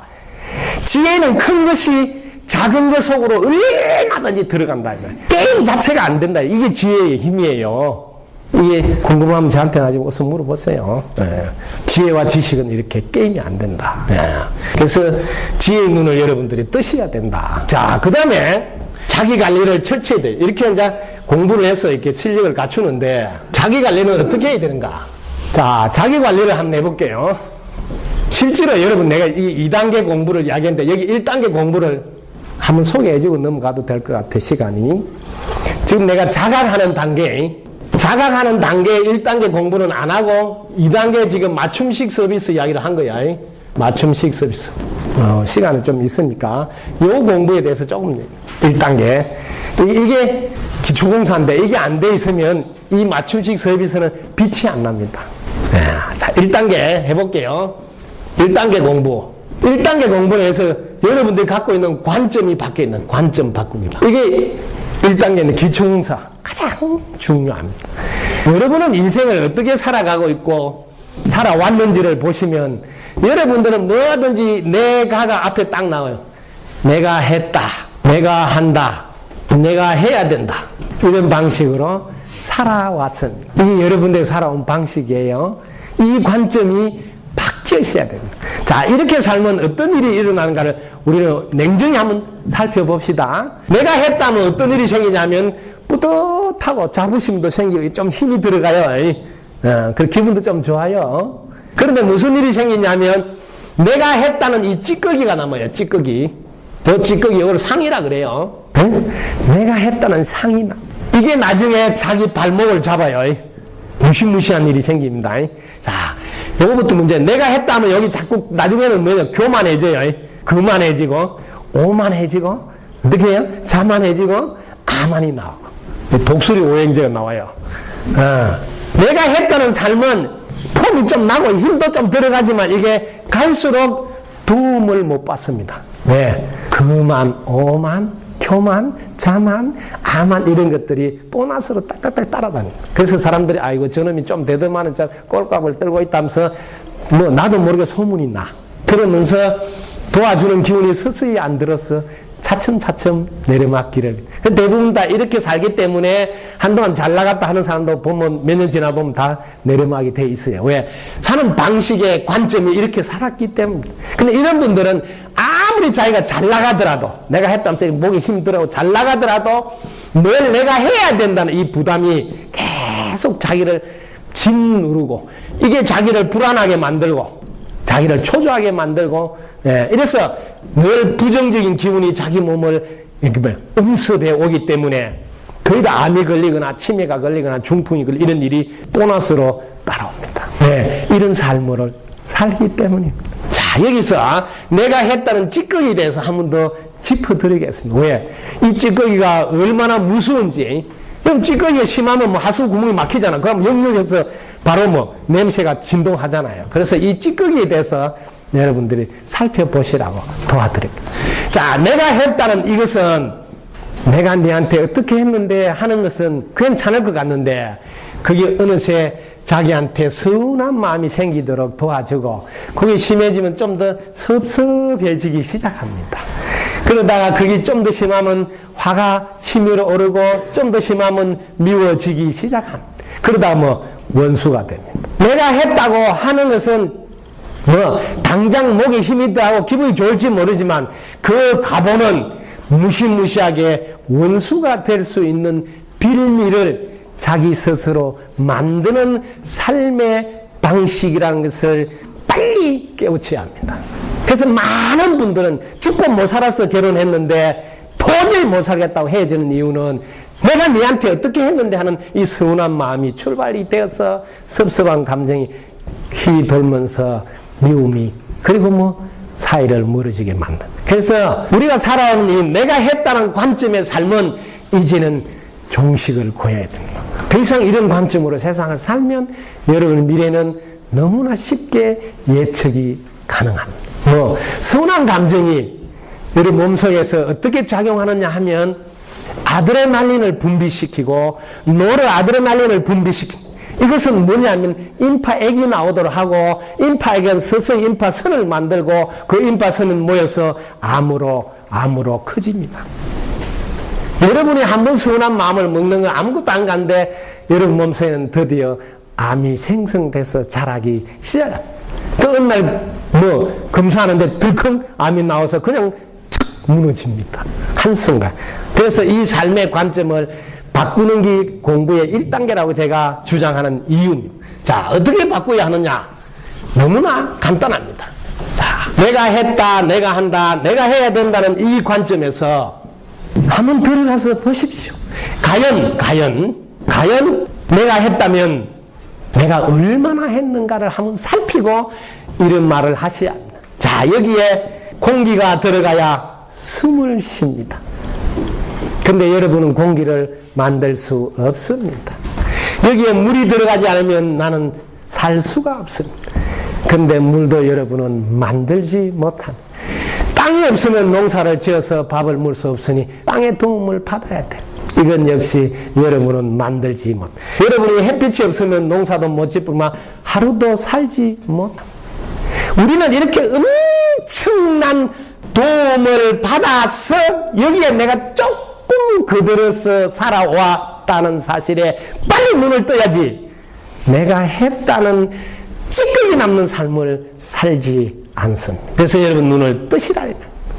A: 지혜는 큰 것이 작은 것 속으로 얼마든지 들어간다. 게임 자체가 안 된다. 이게 지혜의 힘이에요. 이게 궁금하면 저한테 나중에 와서 물어보세요. 지혜와 지식은 이렇게 게임이 안 된다. 그래서 지혜의 눈을 여러분들이 뜨셔야 된다. 자, 그 다음에 자기 관리를 철저히 돼. 이렇게 이제 공부를 해서 이렇게 실력을 갖추는데 자기 관리는 어떻게 해야 되는가? 자, 자기 관리를 한번 해볼게요. 실제로 여러분 내가 이 2단계 공부를 이야기했는데 여기 1단계 공부를 한번 소개해주고 넘어가도 될 것 같아, 시간이. 지금 내가 자각하는 단계 1단계 공부는 안 하고 2단계 지금 맞춤식 서비스 이야기를 한 거야. 맞춤식 서비스. 시간이 좀 있으니까 요 공부에 대해서 조금 1단계. 이게 기초공사인데 이게 안 돼 있으면 이 맞춤식 서비스는 빛이 안 납니다. 자, 1단계 해볼게요. 1단계 공부. 1단계 공부에서 여러분들이 갖고 있는 관점이 바뀌어 있는 관점 바꿉니다. 이게 1단계는 기초공사 가장 중요합니다. 여러분은 인생을 어떻게 살아가고 있고 살아왔는지를 보시면 여러분들은 뭐든지 내가가 앞에 딱 나와요. 내가 했다, 내가 한다, 내가 해야 된다. 이런 방식으로 살아왔습니다. 이게 여러분들이 살아온 방식이에요. 이 관점이 바뀌어야 됩니다. 자, 이렇게 살면 어떤 일이 일어나는가를 우리는 냉정히 한번 살펴봅시다. 내가 했다면 어떤 일이 생기냐면 뿌듯하고 자부심도 생기고 좀 힘이 들어가요. 그 기분도 좀 좋아요. 그런데 무슨 일이 생기냐면 내가 했다는 이 찌꺼기가 남아요. 찌꺼기. 저 찌꺼기 이걸 상이라 그래요. 내가 했다는 상이 나. 이게 나중에 자기 발목을 잡아요. 무시무시한 일이 생깁니다. 자, 요거부터 문제. 내가 했다면 여기 자꾸 나중에는 뭐냐? 교만해져요. 그만해지고, 오만해지고, 어떻게 해요? 자만해지고, 아만이 나오고. 독수리 오행제가 나와요. 내가 했다는 삶은 폼이 좀 나고 힘도 좀 들어가지만 이게 갈수록 도움을 못 받습니다. 왜? 그만, 오만, 교만, 자만, 아만 이런 것들이 보너스로 딱딱딱 따라다닙니다. 그래서 사람들이 아이고 저놈이 좀 대담하는 자 꼴값을 떨고 있다면서 뭐 나도 모르게 소문이 나. 그러면서 도와주는 기운이 서서히 안 들어서 차츰차츰 내려막기를. 대부분 다 이렇게 살기 때문에 한동안 잘 나갔다 하는 사람도 보면 몇 년 지나 보면 다 내려막이 돼 있어요. 왜? 사는 방식의 관점이 이렇게 살았기 때문에. 근데 이런 분들은 아무리 자기가 잘 나가더라도 내가 했다면서 목이 힘들어 잘 나가더라도 뭘 내가 해야 된다는 이 부담이 계속 자기를 짓누르고 이게 자기를 불안하게 만들고 자기를 초조하게 만들고 이래서 늘 부정적인 기운이 자기 몸을 음습해 오기 때문에 거의 다 암이 걸리거나 치매가 걸리거나 중풍이 걸리거나 이런 일이 보너스로 따라옵니다. 이런 삶을 살기 때문입니다. 자, 여기서 내가 했다는 찌꺼기에 대해서 한 번 더 짚어드리겠습니다. 왜? 이 찌꺼기가 얼마나 무서운지. 그럼 찌꺼기가 심하면 뭐 하수 구멍이 막히잖아. 그럼 역력해서 바로 뭐 냄새가 진동하잖아요. 그래서 이 찌꺼기에 대해서 여러분들이 살펴보시라고 도와드립니다. 자, 내가 했다는 이것은 내가 너한테 어떻게 했는데 하는 것은 괜찮을 것 같는데 그게 어느새 자기한테 서운한 마음이 생기도록 도와주고 그게 심해지면 좀 더 섭섭해지기 시작합니다. 그러다가 그게 좀 더 심하면 화가 치밀어 오르고 좀 더 심하면 미워지기 시작합니다. 그러다가 뭐 원수가 됩니다. 내가 했다고 하는 것은 뭐 당장 목에 힘이 들어가고 기분이 좋을지 모르지만 그 가보는 무시무시하게 원수가 될 수 있는 빌미를 자기 스스로 만드는 삶의 방식이라는 것을 빨리 깨우쳐야 합니다. 그래서 많은 분들은 죽고 못 살아서 결혼했는데 도저히 못 살겠다고 헤어지는 이유는 내가 너한테 어떻게 했는데 하는 이 서운한 마음이 출발이 되어서 섭섭한 감정이 휘돌면서 미움이 그리고 뭐 사이를 멀어지게 만든. 그래서 우리가 살아오는 이 내가 했다는 관점의 삶은 이제는 종식을 구해야 됩니다. 더 이상 이런 관점으로 세상을 살면 여러분 미래는 너무나 쉽게 예측이 가능합니다. 뭐 서운한 감정이 여러분 몸속에서 어떻게 작용하느냐 하면 아드레날린을 분비시키고 노르아드레날린을 분비시킵니다. 이것은 뭐냐면 임파액이 나오도록 하고 임파액은 서서히 임파선을 만들고 그 임파선은 모여서 암으로 커집니다. 여러분이 한번 서운한 마음을 먹는 건 아무것도 안 간데 여러분 몸속에는 드디어 암이 생성돼서 자라기 시작합니다. 그 어느 날 뭐 검사하는데 들컹 암이 나와서 그냥 툭 무너집니다. 한순간. 그래서 이 삶의 관점을 바꾸는 게 공부의 1단계라고 제가 주장하는 이유입니다. 자, 어떻게 바꿔야 하느냐? 너무나 간단합니다. 자, 내가 했다, 내가 한다, 내가 해야 된다는 이 관점에서 한번 들어가서 보십시오. 과연 내가 했다면 내가 얼마나 했는가를 한번 살피고 이런 말을 하셔야 합니다. 자, 여기에 공기가 들어가야 숨을 쉽니다. 근데 여러분은 공기를 만들 수 없습니다. 여기에 물이 들어가지 않으면 나는 살 수가 없습니다. 근데 물도 여러분은 만들지 못합니다. 땅이 없으면 농사를 지어서 밥을 물 수 없으니 땅의 도움을 받아야 돼요. 이건 역시 여러분은 만들지 못. 여러분이 햇빛이 없으면 농사도 못 짓지만 하루도 살지 못합니다. 우리는 이렇게 엄청난 도움을 받아서 여기에 내가 조금 거들어서 살아왔다는 사실에 빨리 눈을 떠야지 내가 했다는 찌꺼기 남는 삶을 살지 않습니다. 그래서 여러분 눈을 뜨시라.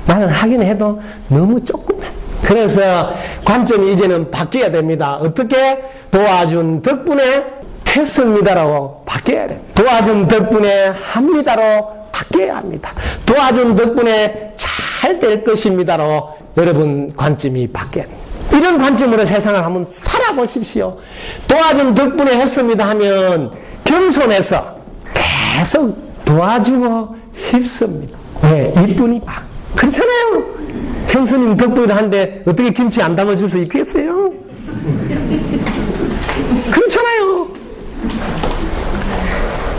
A: 나는 하긴 해도 너무 조금해. 그래서 관점이 이제는 바뀌어야 됩니다. 어떻게? 도와준 덕분에 했습니다라고 바뀌어야 됩니다. 도와준 덕분에 합니다로 바뀌어야 합니다. 도와준 덕분에 잘 될 것입니다로 여러분 관점이 바뀌어야 됩니다. 이런 관점으로 세상을 한번 살아보십시오. 도와준 덕분에 했습니다 하면 겸손해서 계속 도와주고 싶습니다. 네, 이쁘니까. 그렇잖아요. 형수님 덕분에 하는데 어떻게 김치 안 담아줄 수 있겠어요? 그렇잖아요.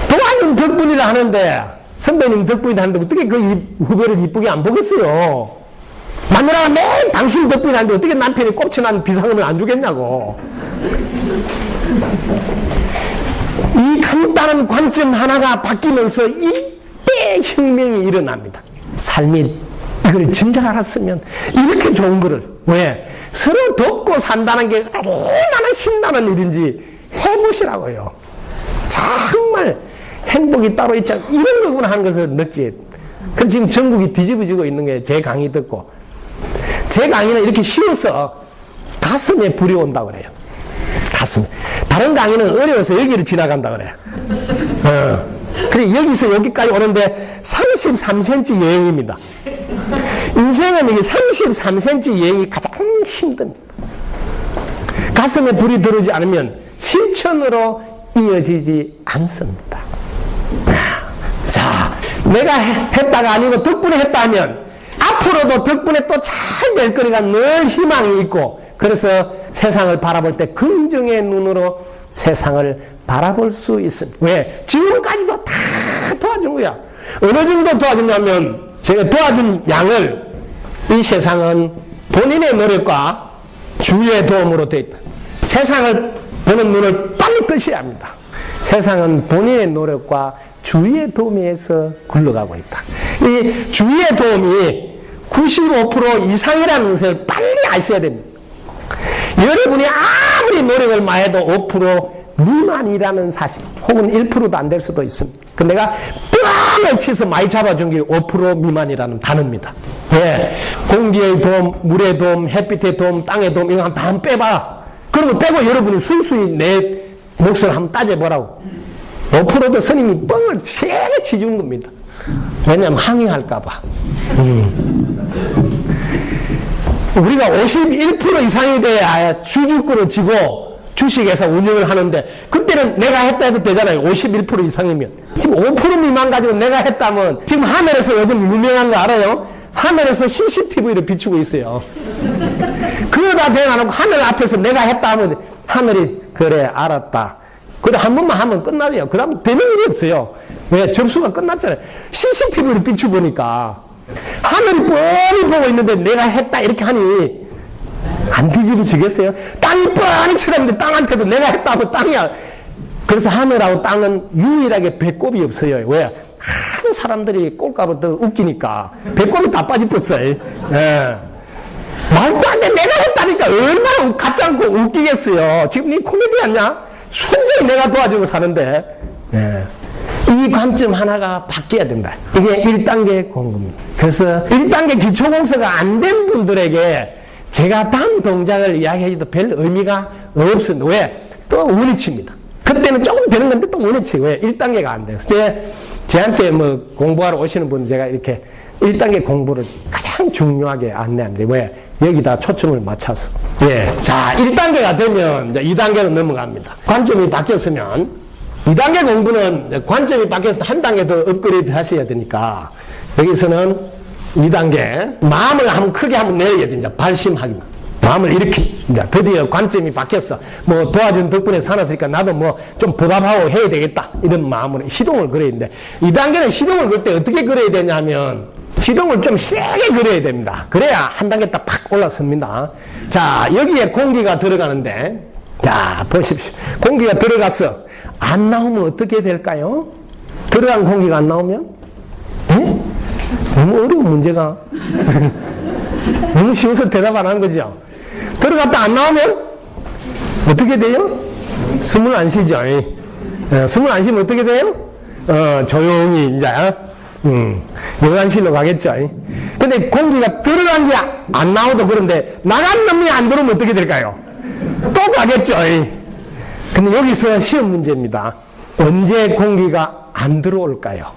A: 도와준 덕분이라 하는데 선배님 덕분이라 하는데 어떻게 그 후배를 이쁘게 안 보겠어요? 마누라가 매일 당신 덕분이라는데 어떻게 남편이 꼽쳐난 비상금을 안 주겠냐고. 이 간단한 관점 하나가 바뀌면서 일대 혁명이 일어납니다. 삶이 이걸 진작 알았으면 이렇게 좋은 거를, 왜? 서로 돕고 산다는 게 얼마나 신나는 일인지 해보시라고요. 정말 행복이 따로 있지 않고 이런 거구나 하는 것을 느끼게. 그래서 지금 전국이 뒤집어지고 있는 게 제 강의 듣고. 제 강의는 이렇게 쉬워서 가슴에 불이 온다고 그래요. 가슴. 다른 강의는 어려워서 여기를 지나간다 그래요. 그래 여기서 여기까지 오는데 33cm 여행입니다. 인생은 이게 33cm 여행이 가장 힘듭니다. 가슴에 불이 들어오지 않으면 실천으로 이어지지 않습니다. 자, 내가 했다가 아니고 덕분에 했다 하면 앞으로도 덕분에 또 잘 될 거니까 늘 희망이 있고, 그래서 세상을 바라볼 때 긍정의 눈으로 세상을 바라볼 수 있습니다. 왜? 지금까지도 다 도와준 거야. 어느 정도 도와주냐면, 제가 도와준 양을 이 세상은 본인의 노력과 주위의 도움으로 되어 있다. 세상을 보는 눈을 빨리 뜨셔야 합니다. 세상은 본인의 노력과 주위의 도움에 의해서 굴러가고 있다. 이 주위의 도움이 95% 이상이라는 것을 빨리 아셔야 됩니다. 여러분이 아무리 노력을 많이 해도 5% 미만이라는 사실, 혹은 1%도 안 될 수도 있습니다. 그 내가 뻥을 치서 많이 잡아준 게 5% 미만이라는 단어입니다. 예. 공기의 도움, 물의 도움, 햇빛의 도움, 땅의 도움, 이거 다 한번 빼봐. 그리고 빼고 여러분이 순수히 내 몫을 한번 따져보라고. 5%도 스님이 뻥을 세게 치준 겁니다. 왜냐하면 항의할까봐. 우리가 51% 이상이 돼야 주주권을 지고 주식회사 운영을 하는데, 그때는 내가 했다 해도 되잖아요. 51% 이상이면. 지금 5% 미만 가지고 내가 했다면, 지금 하늘에서 요즘 유명한 거 알아요? 하늘에서 CCTV를 비추고 있어요. 그러다 대놔놓고 하늘 앞에서 내가 했다 하면 하늘이 그래 알았다. 그래 한 번만 하면 끝나요. 그 다음 되는 일이 없어요. 왜? 접수가 끝났잖아요. CCTV를 비추보니까 하늘이 뻔히 보고 있는데 내가 했다 이렇게 하니 안 뒤집어지겠어요? 땅이 뻔히 쳐다보는데 땅한테도 내가 했다 하면 땅이야. 그래서 하늘하고 땅은 유일하게 배꼽이 없어요. 왜? 하도 사람들이 꼴값을 더 웃기니까 배꼽이 다 빠집었어요. 예. 말도 안 돼. 내가 했다니까 얼마나 가짜 않고 웃기겠어요. 지금 니 코미디 아니야? 순전히 내가 도와주고 사는데. 예. 이 관점 하나가 바뀌어야 된다. 이게 1단계 공부입니다. 그래서 1단계 기초공사가 안 된 분들에게 제가 다음 동작을 이야기해줘도 별 의미가 없습니다. 왜? 또 원위치입니다. 그때는 조금 되는 건데 또 원위치. 왜? 1단계가 안 돼요. 제한테 뭐 공부하러 오시는 분 제가 이렇게 1단계 공부를 가장 중요하게 안내합니다. 왜? 여기다 초점을 맞춰서. 예. 자, 1단계가 되면 이제 2단계로 넘어갑니다. 관점이 바뀌었으면 2단계 공부는 관점이 바뀌어서 한 단계 더 업그레이드 하셔야 되니까 여기서는 2단계 마음을 한번 크게 한번 내야 돼. 이제 발심하기만. 마음을 이렇게 이제 드디어 관점이 바뀌었어. 뭐 도와준 덕분에 살았으니까 나도 뭐 좀 보답하고 해야 되겠다. 이런 마음으로 시동을 걸어야 되는데 2단계는 시동을 걸 때 어떻게 걸어야 되냐면 시동을 좀 세게 걸어야 됩니다. 그래야 한 단계 딱 팍 올라섭니다. 자, 여기에 공기가 들어가는데 자, 보십시오. 공기가 들어갔어. 안 나오면 어떻게 될까요? 들어간 공기가 안 나오면? 예? 너무 어려운 문제가. 너무 쉬워서 대답 안 한 거죠? 들어갔다 안 나오면? 어떻게 돼요? 숨을 안 쉬죠. 숨을 안 쉬면 어떻게 돼요? 조용히, 이제, 영안실로 가겠죠. 근데 공기가 들어간 게 안 나오도 그런데 나간 놈이 안 들어오면 어떻게 될까요? 또 가겠죠. 근데 여기서 시험 문제입니다. 언제 공기가 안 들어올까요?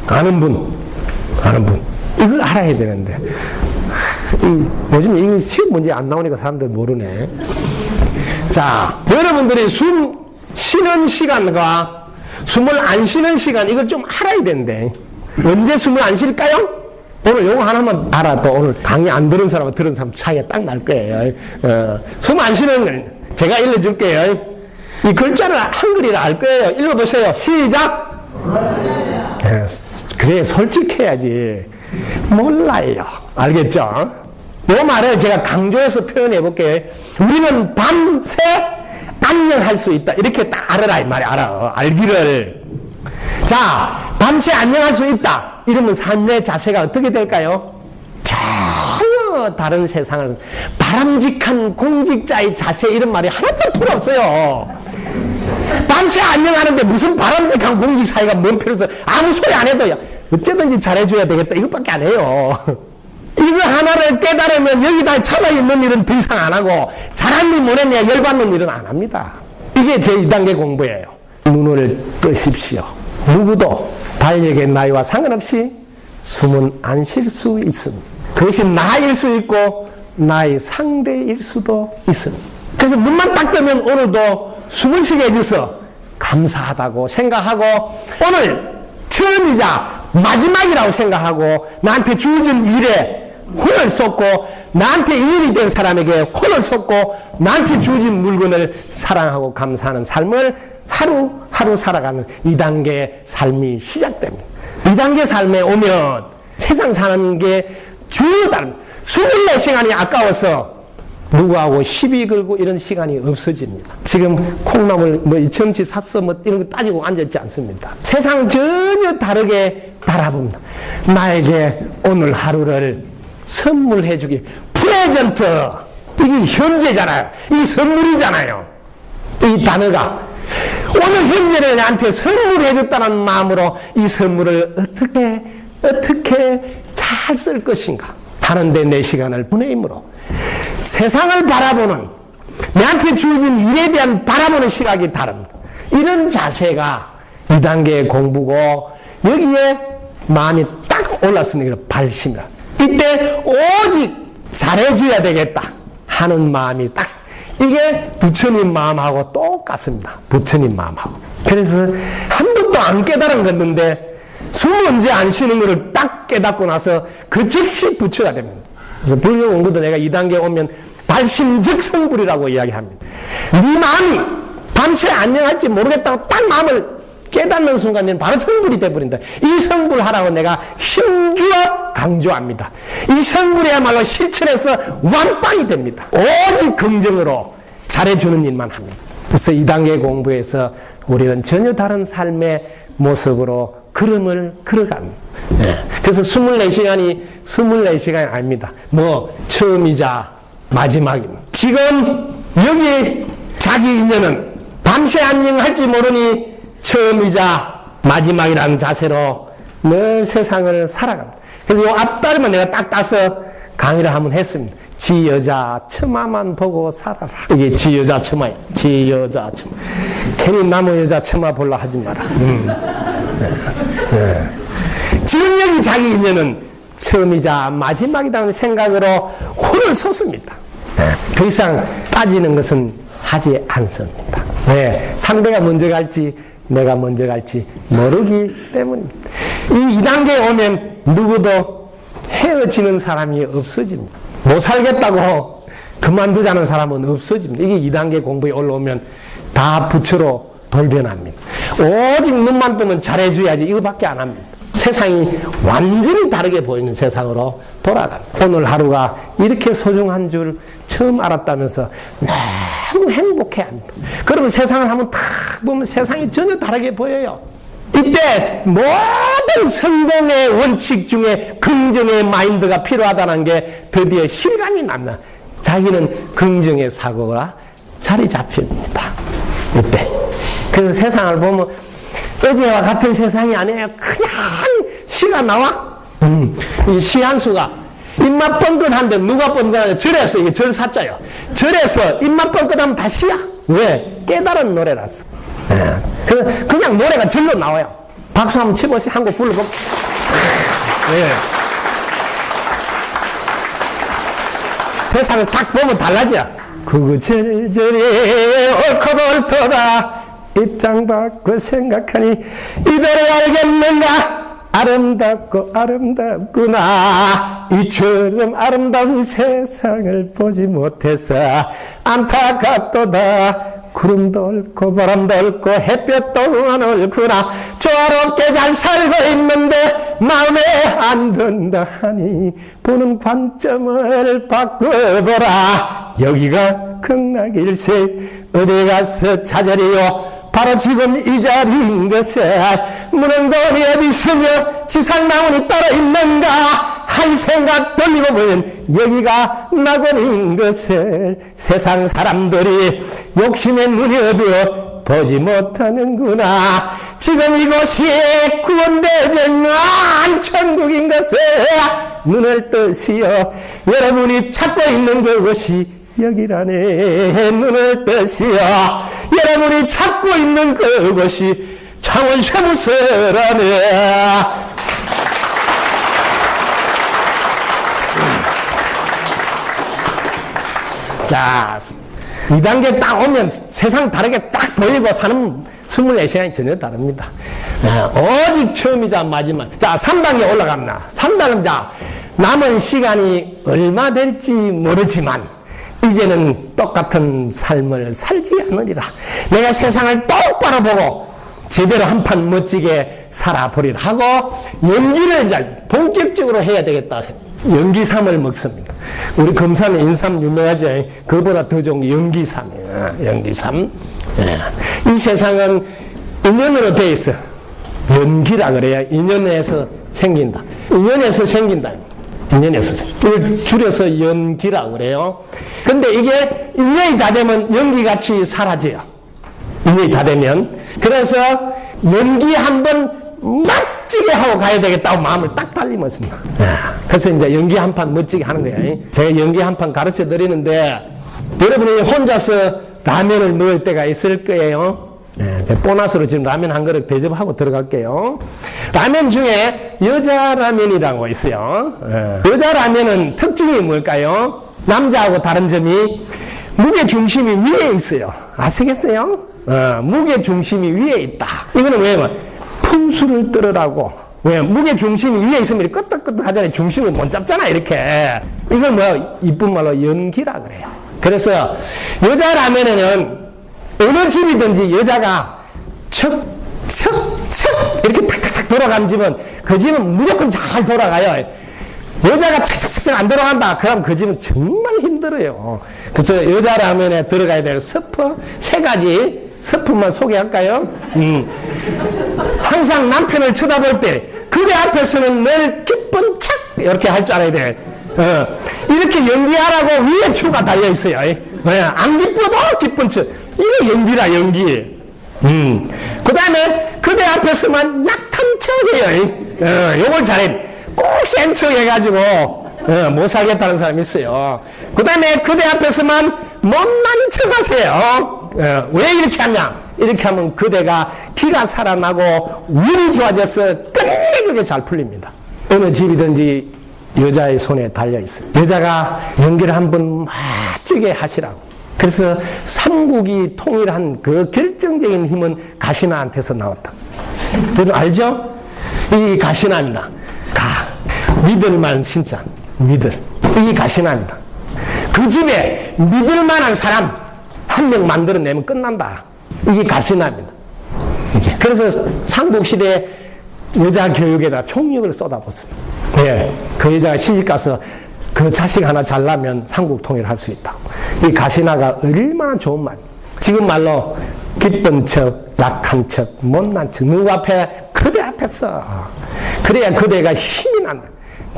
A: 아는 분. 이걸 알아야 되는데. 요즘 이 시험 문제 안 나오니까 사람들 모르네. 자, 여러분들이 숨 쉬는 시간과 숨을 안 쉬는 시간, 이걸 좀 알아야 되는데. 언제 숨을 안 쉴까요? 오늘 요거 하나만 알아도 오늘 강의 안 들은 사람과 들은 사람 차이가 딱 날 거예요. 숨 안 쉬는 걸 제가 읽어줄게요. 이 글자를 한글이라 알 거예요. 읽어보세요. 시작! 그래, 솔직해야지. 몰라요. 알겠죠? 이 말을 제가 강조해서 표현해 볼게요. 우리는 밤새 안녕할 수 있다. 이렇게 딱 알아라 이 말이야. 알아. 알기를. 자, 밤새 안녕할 수 있다. 이러면 삶의 자세가 어떻게 될까요? 전혀 다른 세상을, 바람직한 공직자의 자세 이런 말이 하나도 필요 없어요. 밤새 안녕하는데 무슨 바람직한 공직 사회가 뭔 필요 없어. 아무 소리 안 해도 어쨌든지 잘해줘야 되겠다. 이것밖에 안 해요. 이거 하나를 깨달으면 여기다 참아있는 일은 더 이상 안 하고 잘한 일 못했냐 열받는 일은 안 합니다. 이게 제 2단계 공부예요. 눈을 뜨십시오. 누구도 달력의 나이와 상관없이 숨은 안 쉴 수 있습니다. 그것이 나일 수 있고 나의 상대일 수도 있습니다. 그래서 눈만 딱 뜨면 오늘도 숨을 쉬게 해줘서 감사하다고 생각하고 오늘 처음이자 마지막이라고 생각하고 나한테 주어진 일에 혼을 쏟고 나한테 인연이 된 사람에게 혼을 쏟고 나한테 주어진 물건을 사랑하고 감사하는 삶을 하루하루 살아가는 2단계 삶이 시작됩니다. 2단계 삶에 오면 세상 사는 게 주요 다른 24시간이 아까워서 누구하고 시비 걸고 이런 시간이 없어집니다. 지금 콩나물 이 정치 샀어 이런 거 따지고 앉아있지 않습니다. 세상 전혀 다르게 바라봅니다. 나에게 오늘 하루를 선물해 주기. 프레젠트. 이게 현재잖아요. 이 선물이잖아요. 이 단어가. 오늘 현재를 나한테 선물해 줬다는 마음으로 이 선물을 어떻게 잘 쓸 것인가 하는데 내 시간을 보내므로 세상을 바라보는 내한테 주어진 일에 대한 바라보는 시각이 다릅니다. 이런 자세가 2단계의 공부고 여기에 마음이 딱 올랐으니 발심이라. 이때 오직 잘해줘야 되겠다 하는 마음이 딱 이게 부처님 마음하고 똑같습니다. 부처님 마음하고. 그래서 한 번도 안 깨달은 건데 숨 언제 안 쉬는 것을 딱 깨닫고 나서 그 즉시 부처가 됩니다. 그래서 불교 공부도 내가 2단계 오면 발심즉 성불이라고 이야기합니다. 네 마음이 밤새 안녕할지 모르겠다고 딱 마음을 깨닫는 순간 바로 성불이 돼버린다. 이 성불하라고 내가 힘주어 강조합니다. 이 성불이야말로 실천해서 완빵이 됩니다. 오직 긍정으로 잘해주는 일만 합니다. 그래서 2단계 공부에서 우리는 전혀 다른 삶의 모습으로 걸음을 걸어갑니다. 네. 그래서 24시간이 아닙니다. 처음이자 마지막입니다. 지금 여기 자기 인연은 밤새 안녕할지 모르니 처음이자 마지막이라는 자세로 늘 세상을 살아갑니다. 그래서 이 앞다리만 내가 딱 따서 강의를 한번 했습니다. 지 여자 처마만 보고 살아라. 이게 지 여자 처마예요. 지 여자 처마. 괜히 남의 여자 처마 보려 하지 마라. 네. 지금 여기 자기 인연은 처음이자 마지막이라는 생각으로 혼을 쏟습니다. 네. 더 이상 빠지는 것은 하지 않습니다. 네. 상대가 먼저 갈지 내가 먼저 갈지 모르기 때문입니다. 이 2단계에 오면 누구도 헤어지는 사람이 없어집니다. 못 살겠다고 그만두자는 사람은 없어집니다. 이게 2단계 공부에 올라오면 다 부처로 돌변합니다. 오직 눈만 뜨면 잘해줘야지 이거밖에 안 합니다. 세상이 완전히 다르게 보이는 세상으로 돌아갑니다. 오늘 하루가 이렇게 소중한 줄 처음 알았다면서 너무 행복해합니다. 그러면 세상을 한번 탁 보면 세상이 전혀 다르게 보여요. 이때 모든 성공의 원칙 중에 긍정의 마인드가 필요하다는 게 드디어 실감이 납니다. 자기는 긍정의 사고가 자리 잡힙니다. 이때. 그래서 세상을 보면 어제와 같은 세상이 아니에요. 그냥 시가 나와. 이 시 한 수가 입맛 뻥끗한데 누가 뻥끗하냐. 절에서 이게 절 사자요. 절에서 입맛 뻥끗하면 다 시야. 왜? 깨달은 노래라서. 네. 그냥 노래가 절로 나와요. 박수 한번 치보세요. 한 곡 불러볼게요. 네. 세상을 딱 보면 달라져. 그거 절절이 옳고 옳도다. 입장 바꿔 생각하니 이대로 알겠는가. 아름답고 아름답구나. 이처럼 아름다운 세상을 보지 못해서 안타깝도다. 구름도 옳고 바람도 옳고 햇볕도 안 옳구나. 조화롭게 잘 살고 있는데 마음에 안 든다 하니 보는 관점을 바꿔보라. 여기가 극락일세 어디 가서 찾으리요. 바로 지금 이 자리인 것을 무릉도원이 어디 있으며 지상나무니 따로 있는가 한 생각 돌리고 보면 여기가 낙원인 것을 세상 사람들이 욕심에 눈이 어두워 보지 못하는구나. 지금 이곳이 구원대전한 천국인 것을 눈을 뜨시어 여러분이 찾고 있는 그곳이 여기라네. 눈을 뜨시어 여러분이 찾고 있는 그곳이 창원세무서라네. 자, 2단계 딱 오면 세상 다르게 딱 보이고 사는 24시간이 전혀 다릅니다. 오직 처음이자 마지막. 자, 3단계 올라갑니다. 3단은 자, 남은 시간이 얼마 될지 모르지만 이제는 똑같은 삶을 살지 않으리라. 내가 세상을 똑바로 보고 제대로 한판 멋지게 살아보리라 하고 연기를 이제 본격적으로 해야 되겠다. 연기삼을 먹습니다. 우리 금산은 인삼 유명하죠. 그보다 더 좋은 게 연기삼이에요. 연기삼. 이 세상은 인연으로 되어 있어. 연기라 그래야 인연에서 생긴다. 인연에서 생긴다. 인연에서 이걸 줄여서 연기라 그래요. 근데 이게 인연이 다 되면 연기같이 사라져요. 인연이 다 되면. 그래서 연기 한번 멋지게 하고 가야 되겠다고 마음을 딱 달리면습니다. 그래서 이제 연기 한 판 멋지게 하는 거예요. 제가 연기 한 판 가르쳐 드리는데 여러분이 혼자서 라면을 넣을 때가 있을 거예요. 제가 보너스로 지금 라면 한 그릇 대접하고 들어갈게요. 라면 중에 여자 라면이라고 있어요. 여자 라면은 특징이 뭘까요? 남자하고 다른 점이 무게 중심이 위에 있어요. 아시겠어요? 무게 중심이 위에 있다. 이거는 왜냐면 분수를 떨으라고. 왜? 무게 중심이 위에 있으면 끄떡끄떡 하잖아요. 중심을 못 잡잖아, 이렇게. 이걸 뭐, 이쁜 말로 연기라 그래요. 그래서, 여자 라면에는 어느 집이든지 여자가 척, 이렇게 탁탁탁 돌아가는 집은 그 집은 무조건 잘 돌아가요. 여자가 착착착 안 돌아간다. 그럼 그 집은 정말 힘들어요. 그래서 여자 라면에 들어가야 될 스프 3가지. 스프만 소개할까요? 항상 남편을 쳐다볼 때 그대 앞에서는 늘 기쁜 척 이렇게 할 줄 알아야 돼. 이렇게 연기하라고 위에 추가 달려 있어요. 안 기뻐도 기쁜 척. 이게 연기라 연기. 그 다음에 그대 앞에서만 약한 척이에요. 요걸 잘해. 꼭 센 척 해가지고 못 살겠다는 사람이 있어요. 그 다음에 그대 앞에서만 못난 척 하세요. 왜 이렇게 하냐? 이렇게 하면 그대가 기가 살아나고 운이 좋아져서 끝내주게 잘 풀립니다. 어느 집이든지 여자의 손에 달려 있습니다. 여자가 연기를 한번 멋지게 하시라고. 그래서 삼국이 통일한 그 결정적인 힘은 가시나한테서 나왔다. 여러분 알죠? 이 가시나입니다. 믿을만 진짜 믿을. 이 가시나입니다. 그 집에 믿을만한 사람 한 명 만들어내면 끝난다. 이게 가시나입니다. 그래서 삼국시대 여자 교육에다 총력을 쏟아붓습니다. 그 여자가 시집가서 그 자식 하나 잘나면 삼국 통일할 수 있다고. 이 가시나가 얼마나 좋은 말. 지금 말로 기쁜 척, 약한 척, 못난 척. 누구 앞에? 그대 앞에서. 그래야 그대가 힘이 난다.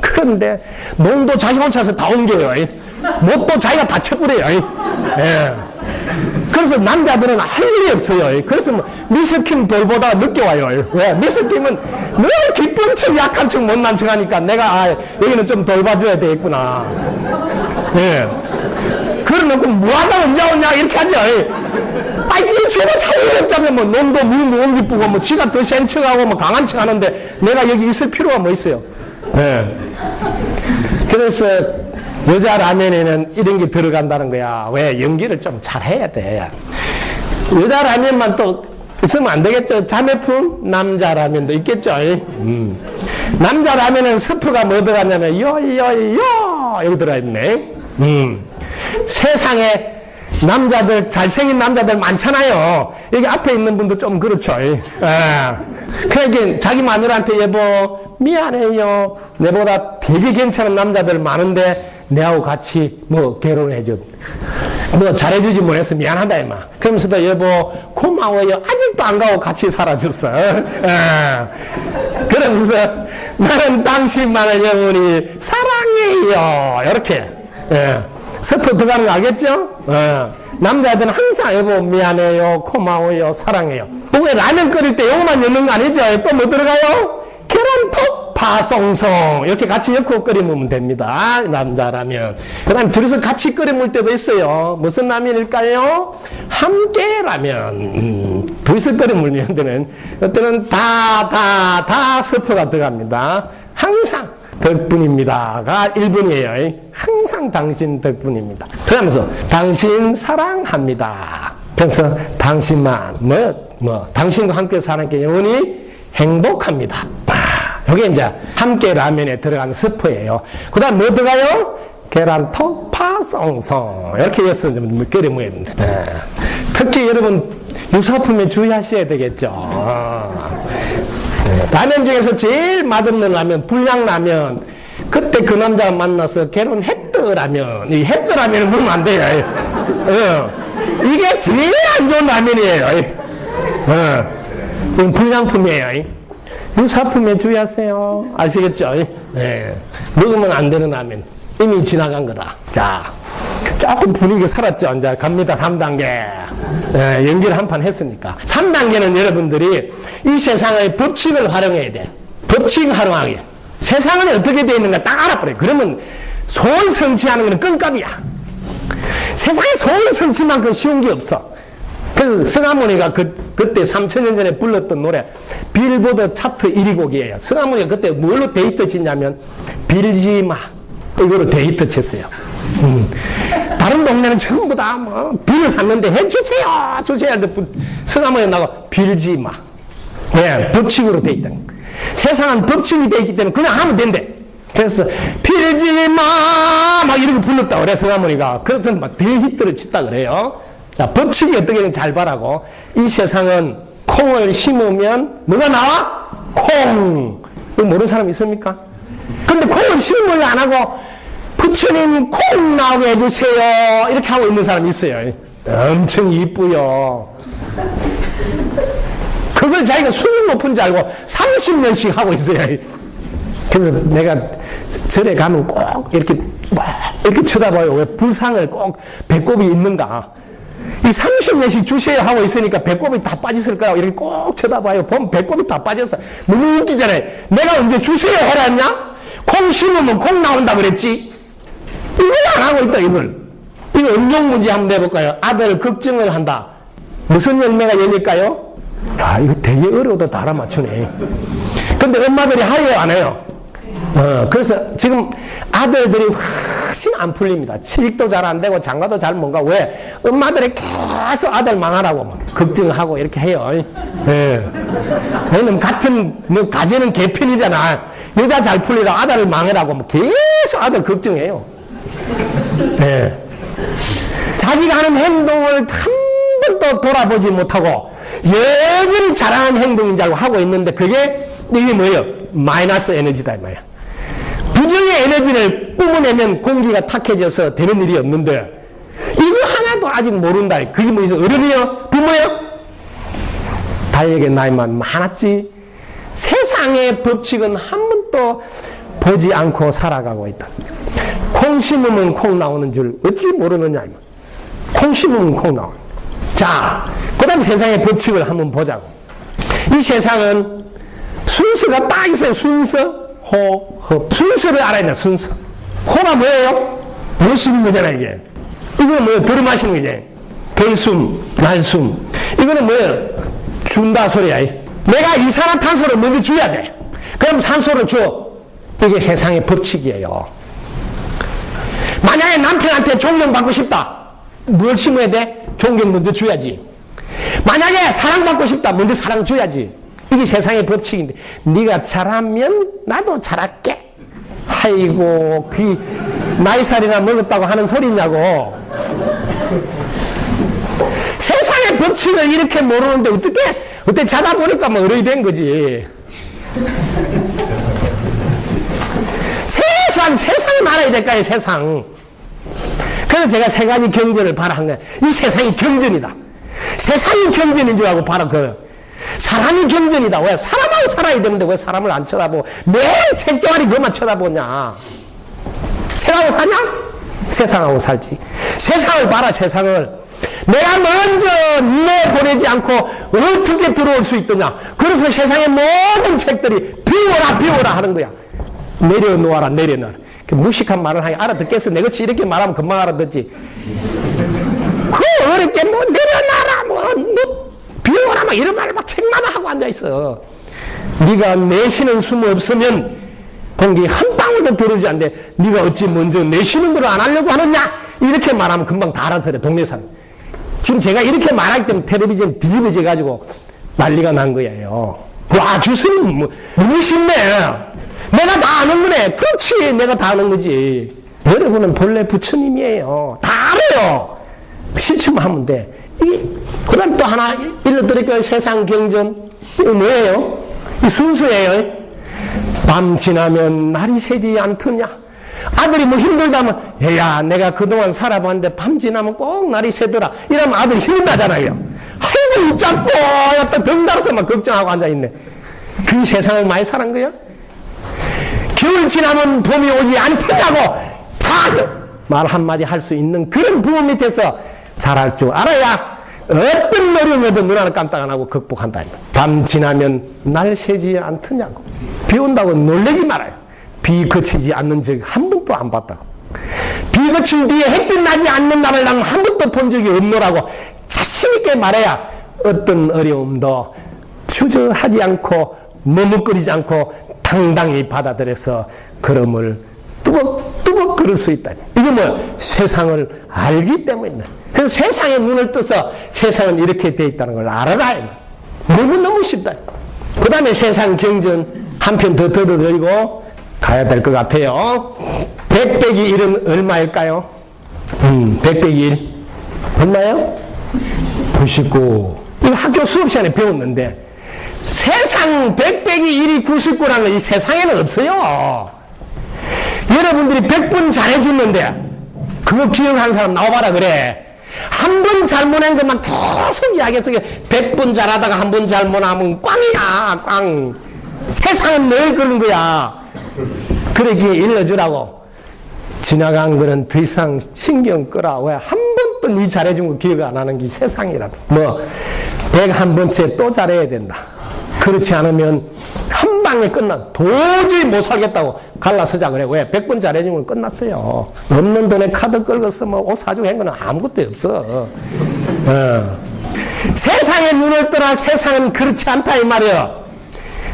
A: 그런데 농도 자기 혼자서 다 옮겨요. 못도 자기가 다 쳐버려요. 그래서 남자들은 할 일이 없어요. 그래서 뭐 미스킴 돌보다 늦게 와요. 왜? 미스킴은 늘 기쁜 척, 약한 척, 못난 척 하니까 내가 여기는 좀 돌봐줘야 되겠구나. 그러놓고 뭐하다 언제 오냐 이렇게 하죠. 이게 제가 잘 일이 없자면 뭐 농도 못 기쁘고 뭐 지가 더 센 척하고 뭐 강한 척 하는데 내가 여기 있을 필요가 뭐 있어요. 그래서 여자 라면에는 이런 게 들어간다는 거야. 왜? 연기를 좀 잘해야 돼. 여자 라면만 또 있으면 안 되겠죠. 자매품 남자 라면도 있겠죠. 남자 라면은 스프가 뭐 들어갔냐면 여기 들어있네. 세상에 남자들, 잘생긴 남자들 많잖아요. 여기 앞에 있는 분도 좀 그렇죠. 예. 그러니까 자기 마누라한테 여보, 미안해요. 내보다 되게 괜찮은 남자들 많은데, 내하고 같이 뭐 결혼해줘. 뭐 잘해주지 못해서 미안하다, 이마. 그러면서도 여보, 고마워요. 아직도 안 가고 같이 살아줬어. 그러면서 나는 당신만을 영원히 사랑해요. 이렇게. 서투 들어가는 거 알겠죠? 남자들은 항상 여보 미안해요, 고마워요, 사랑해요. 왜 라면 끓일 때 요거만 넣는 거 아니죠? 또 뭐 들어가요? 계란톡, 파송송 이렇게 같이 엮고 끓이면 됩니다. 남자라면. 그 다음에 둘이서 같이 끓여 먹을 때도 있어요. 무슨 라면일까요? 함께 라면. 둘이서 끓여 먹는 데는 어때는 다 서프가 들어갑니다. 항상 덕분입니다가 1분이에요. 항상 당신 덕분입니다. 그러면서 당신 사랑합니다. 그래서 당신만 당신과 함께 사랑하게 영원히 행복합니다. 이게 이제 함께 라면에 들어가는 스프예요. 그 다음 뭐 들어가요? 계란톡 파송송 이렇게 해서 좀 끓여 먹어야 됩니다. 특히 여러분 유사품에 주의하셔야 되겠죠. 라면 중에서 제일 맛없는 라면, 불량라면. 그때 그 남자가 만나서 결혼했더라면, 이 했더라면을 먹으면 안 돼요. 이게 제일 안 좋은 라면이에요. 이건 불량품이에요. 유사품에 주의하세요. 아시겠죠? 먹으면 안 되는 라면. 이미 지나간 거다. 자, 조금 분위기 살았죠? 이제 갑니다. 3단계. 연기를 한 판 했으니까. 3단계는 여러분들이 이 세상의 법칙을 활용해야 돼. 법칙 활용하기. 세상은 어떻게 되어 있는가 딱 알아버려요. 그러면 소원 성취하는 거는 껌값이야. 세상에 소원 성취만큼 쉬운 게 없어. 그래서 성할머니가 그때 3000년 전에 불렀던 노래 빌보드 차트 1위 곡이에요. 성할머니가 그때 뭘로 데이트 치냐면 빌지마 이거로 데이트 쳤어요. 다른 동네는 전부 다 뭐 빌을 샀는데 해주세요 주세요. 성할머니 나가 빌지마. 법칙으로 돼 있다. 세상은 법칙이 돼 있기 때문에 그냥 하면 된대. 그래서 빌지마 막 이러고 불렀다 그래 성할머니가. 그래서 막 대히트를 쳤다 그래요. 자, 법칙이 어떻게 되는지 잘 봐라고. 이 세상은 콩을 심으면 뭐가 나와? 콩. 이거 모르는 사람 있습니까? 근데 콩을 심으면 안 하고 부처님 콩 나오게 해주세요 이렇게 하고 있는 사람이 있어요. 엄청 이쁘요. 그걸 자기가 수준 높은 줄 알고 30년씩 하고 있어요. 그래서 내가 절에 가면 꼭 이렇게 쳐다봐요. 왜 불상을 꼭 배꼽이 있는가. 이 30년씩 주세요 하고 있으니까 배꼽이 다 빠졌을 거라고 이렇게 꼭 쳐다봐요. 보면 배꼽이 다 빠졌어. 너무 웃기잖아요. 내가 언제 주세요 해라 했냐? 콩 심으면 콩 나온다 그랬지? 이걸 안 하고 있다, 이걸. 이거 응용문제 한번 내볼까요? 아들 걱정을 한다. 무슨 열매가 열릴까요? 야, 이거 되게 어려워도 다 알아맞추네. 근데 엄마들이 하여요, 안 해요? 그래서 지금 아들들이 훨씬 안 풀립니다. 취직도 잘 안 되고 장가도 잘 못 가고. 왜? 엄마들이 계속 아들 망하라고 막 걱정하고 이렇게 해요. 왜냐면 같은 뭐 가재는 개편이잖아. 여자 잘 풀리라 아들을 망하라고 뭐 계속 아들 걱정해요. 자기가 하는 행동을 한 번도 돌아보지 못하고 여전히 잘하는 행동인 줄 알고 하고 있는데 그게 이게 뭐예요? 마이너스 에너지다 이 말이야. 부정의 에너지를 뿜어내면 공기가 탁해져서 되는 일이 없는데 이거 하나도 아직 모른다. 그게 뭐예요? 어른이요? 부모요? 달에게 나이만 많았지. 세상의 법칙은 한 번도 보지 않고 살아가고 있다. 콩 심으면 콩 나오는 줄 어찌 모르느냐. 콩 심으면 콩 나오는. 자, 그 다음 세상의 법칙을 한번 보자고. 이 세상은 순서가 딱 있어요. 순서. 호, 흡. 순서를 알아야 돼, 순서. 호가 뭐예요? 내쉬는 거잖아, 이게. 이거는 뭐예요? 들어 마시는 거지. 들숨, 날숨. 이거는 뭐예요? 준다 소리야. 내가 이산화탄소를 먼저 줘야 돼. 그럼 산소를 줘. 이게 세상의 법칙이에요. 만약에 남편한테 존경받고 싶다. 뭘 심어야 돼? 존경 먼저 줘야지. 만약에 사랑받고 싶다. 먼저 사랑 줘야지. 이게 세상의 법칙인데 네가 잘하면 나도 잘할게. 아이고 나이살이나 먹었다고 하는 소리냐고. 세상의 법칙을 이렇게 모르는데 어떻게 자다 보니까 뭐 어른이 된 거지. 세상을 알아야 될까요, 세상. 그래서 제가 세 가지 경전을 바라한 거예요. 이 세상이 경전이다. 세상이 경전인 줄 알고 바로 사람이 경전이다. 왜? 사람하고 살아야 되는데 왜 사람을 안 쳐다보고 매일 책정아리 그것만 쳐다보냐. 책하고 사냐? 세상하고 살지. 세상을 봐라, 세상을. 내가 먼저 내보내지 않고 어떻게 들어올 수 있더냐. 그래서 세상의 모든 책들이 비워라 하는 거야. 내려놓아라. 무식한 말을 하니 알아듣겠어. 내같이 이렇게 말하면 금방 알아듣지. 그 어렵게 내려놔라 비워라 이런 말을 책마다 하고 앉아있어. 네가 내쉬는 숨 없으면 공기 한 방울도 들어오지 않는데 네가 어찌 먼저 내쉬는 걸 안 하려고 하느냐. 이렇게 말하면 금방 다 알아들어, 동네 사람. 지금 제가 이렇게 말하기 때문에 텔레비전 뒤집어져 가지고 난리가 난 거예요. 와, 교수님 무심네. 내가 다 아는 거네. 그렇지, 내가 다 아는 거지. 여러분은 본래 부처님이에요. 다 알아요. 실천만 하면 돼. 그 다음 또 하나 일러드릴까요? 세상 경전. 이거 뭐예요? 이 순수예요. 밤 지나면 날이 새지 않더냐. 아들이 뭐 힘들다면, 야, 내가 그동안 살아봤는데 밤 지나면 꼭 날이 새더라. 이러면 아들이 힘이 나잖아요. 아이고, 웃잡고, 약간 덩달아서 막 걱정하고 앉아있네. 그 세상을 많이 살은 거야? 겨울 지나면 봄이 오지 않더냐고 다 말 한마디 할 수 있는 그런 부모 밑에서 잘할 줄 알아야 어떤 어려움에도 눈 하나 깜짝 안 하고 극복한다. 밤 지나면 날 새지 않더냐고. 비 온다고 놀라지 말아요. 비 그치지 않는 적 한 번도 안 봤다고. 비 그친 뒤에 햇빛 나지 않는 날을 나는 한 번도 본 적이 없노라고 자신 있게 말해야 어떤 어려움도 주저하지 않고 머뭇거리지 않고 당당히 받아들여서 걸음을 뚜벅뚜벅 걸을 수 있다. 이거 뭐 세상을 알기 때문이다. 그래서 세상의 눈을 떠서 세상은 이렇게 돼 있다는 걸 알아라. 너무너무 쉽다. 그 다음에 세상 경전 한 편 더 뜯어드리고 가야 될 것 같아요. 100 빼기 1은 얼마일까요? 100 빼기 1 얼마요? 99. 이거 학교 수업 시간에 배웠는데 세상 100 빼기 1이 99라는 건 이 세상에는 없어요. 여러분들이 100번 잘해줬는데 그거 기억하는 사람 나와봐라 그래. 한 번 잘못한 것만 계속 이야기해서 100번 잘하다가 한 번 잘못하면 꽝이야, 꽝. 세상은 늘 그런 거야. 그러기에 일러주라고. 지나간 거는 더 이상 신경 끄라. 왜? 한 번도 니 잘해준 거 기억 안 하는 게 세상이라도. 101번째 또 잘해야 된다. 그렇지 않으면 한 방에 도저히 못 살겠다고 갈라서자 그래. 왜? 100번 잘해주면 끝났어요. 없는 돈에 카드 긁어서 옷 사주고 한 거는 아무것도 없어. 세상에 눈을 떠나 세상은 그렇지 않다 이 말이야.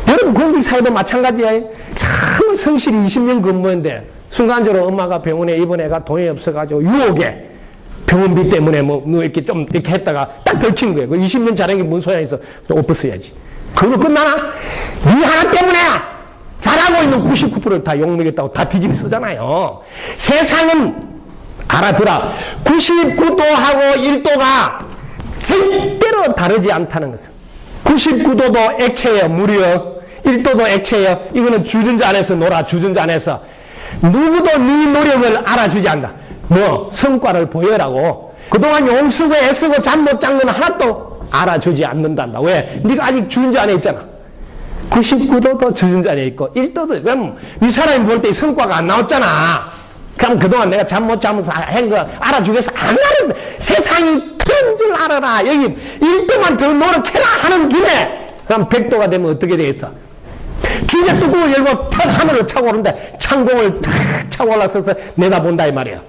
A: 여러분 공직사회도 마찬가지야. 참 성실히 20년 근무했는데 순간적으로 엄마가 병원에 입원 애가 돈이 없어가지고 유혹에 병원비 때문에 이렇게 좀 이렇게 했다가 딱 들킨 거예요. 그 20년 잘한 게 무슨 소용이 있어. 옷 벗어야지. 그거 끝나나? 니 하나 때문에 잘하고 있는 99%를 다 욕먹였다고 다 뒤집어 쓰잖아요. 세상은 알아들어. 99도하고 1도가 절대로 다르지 않다는 것은. 99도도 액체예요. 물이요. 1도도 액체예요. 이거는 주전자 안에서 놀아. 주전자 안에서. 누구도 네 노력을 알아주지 않는다. 성과를 보여라고. 그동안 용쓰고 애쓰고 잠 못 잔 건 하나도 알아주지 않는단다. 왜? 네가 아직 주전자 안에 있잖아. 99도도 주전자 안에 있고 1도도. 그럼 이 사람이 볼 때 성과가 안 나왔잖아. 그럼 그동안 내가 잠 못 자면서 한 거 알아주겠어? 안 알아. 세상이 그런 줄 알아라. 여기 1도만 더 노력해라 하는 김에 그럼 100도가 되면 어떻게 되겠어? 주제 뚜껑을 열고 탁 하늘을 차고 오는데 창공을 탁 차고 올라서서 내다본다 이 말이야.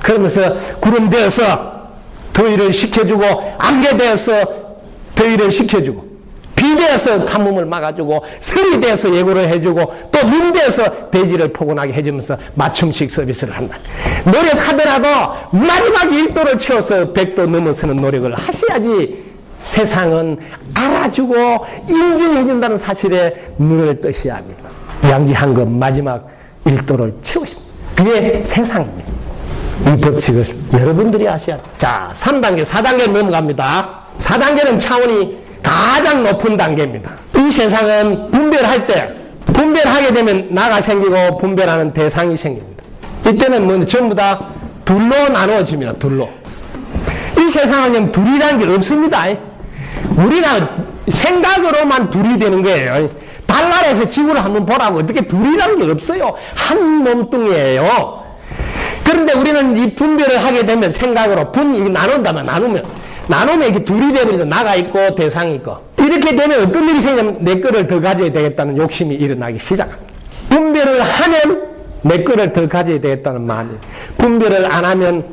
A: 그러면서 구름 되어서 더위를 식혀주고 안개 되어서 더위를 식혀주고 비 되어서 가뭄을 막아주고 설이 되어서 예고를 해주고 또 눈 되어서 대지를 포근하게 해주면서 맞춤식 서비스를 한다. 노력하더라도 마지막 1도를 채워서 100도 넘어서는 노력을 하셔야지 세상은 알아주고 인정해준다는 사실에 눈을 뜨셔야 합니다. 양지한 것 마지막 1도를 채우십니다. 그게 세상입니다. 이 법칙을 여러분들이 아셔야 돼. 자, 3단계, 4단계 넘어갑니다. 4단계는 차원이 가장 높은 단계입니다. 이 세상은 분별할 때, 분별하게 되면 나가 생기고 분별하는 대상이 생깁니다. 이때는 뭐 전부 다 둘로 나누어집니다. 둘로. 이 세상은 둘이라는 게 없습니다. 우리가 생각으로만 둘이 되는 거예요. 달나라에서 지구를 한번 보라고 어떻게 둘이라는 게 없어요. 한 몸뚱이에요. 그런데 우리는 이 분별을 하게 되면 생각으로 나눈다면 나누면 이렇게 둘이 되버리죠. 나가 있고 대상이 있고. 이렇게 되면 어떤 일이 생기냐면 내 거를 더 가져야 되겠다는 욕심이 일어나기 시작합니다. 분별을 하면 내 거를 더 가져야 되겠다는 마음이. 분별을 안 하면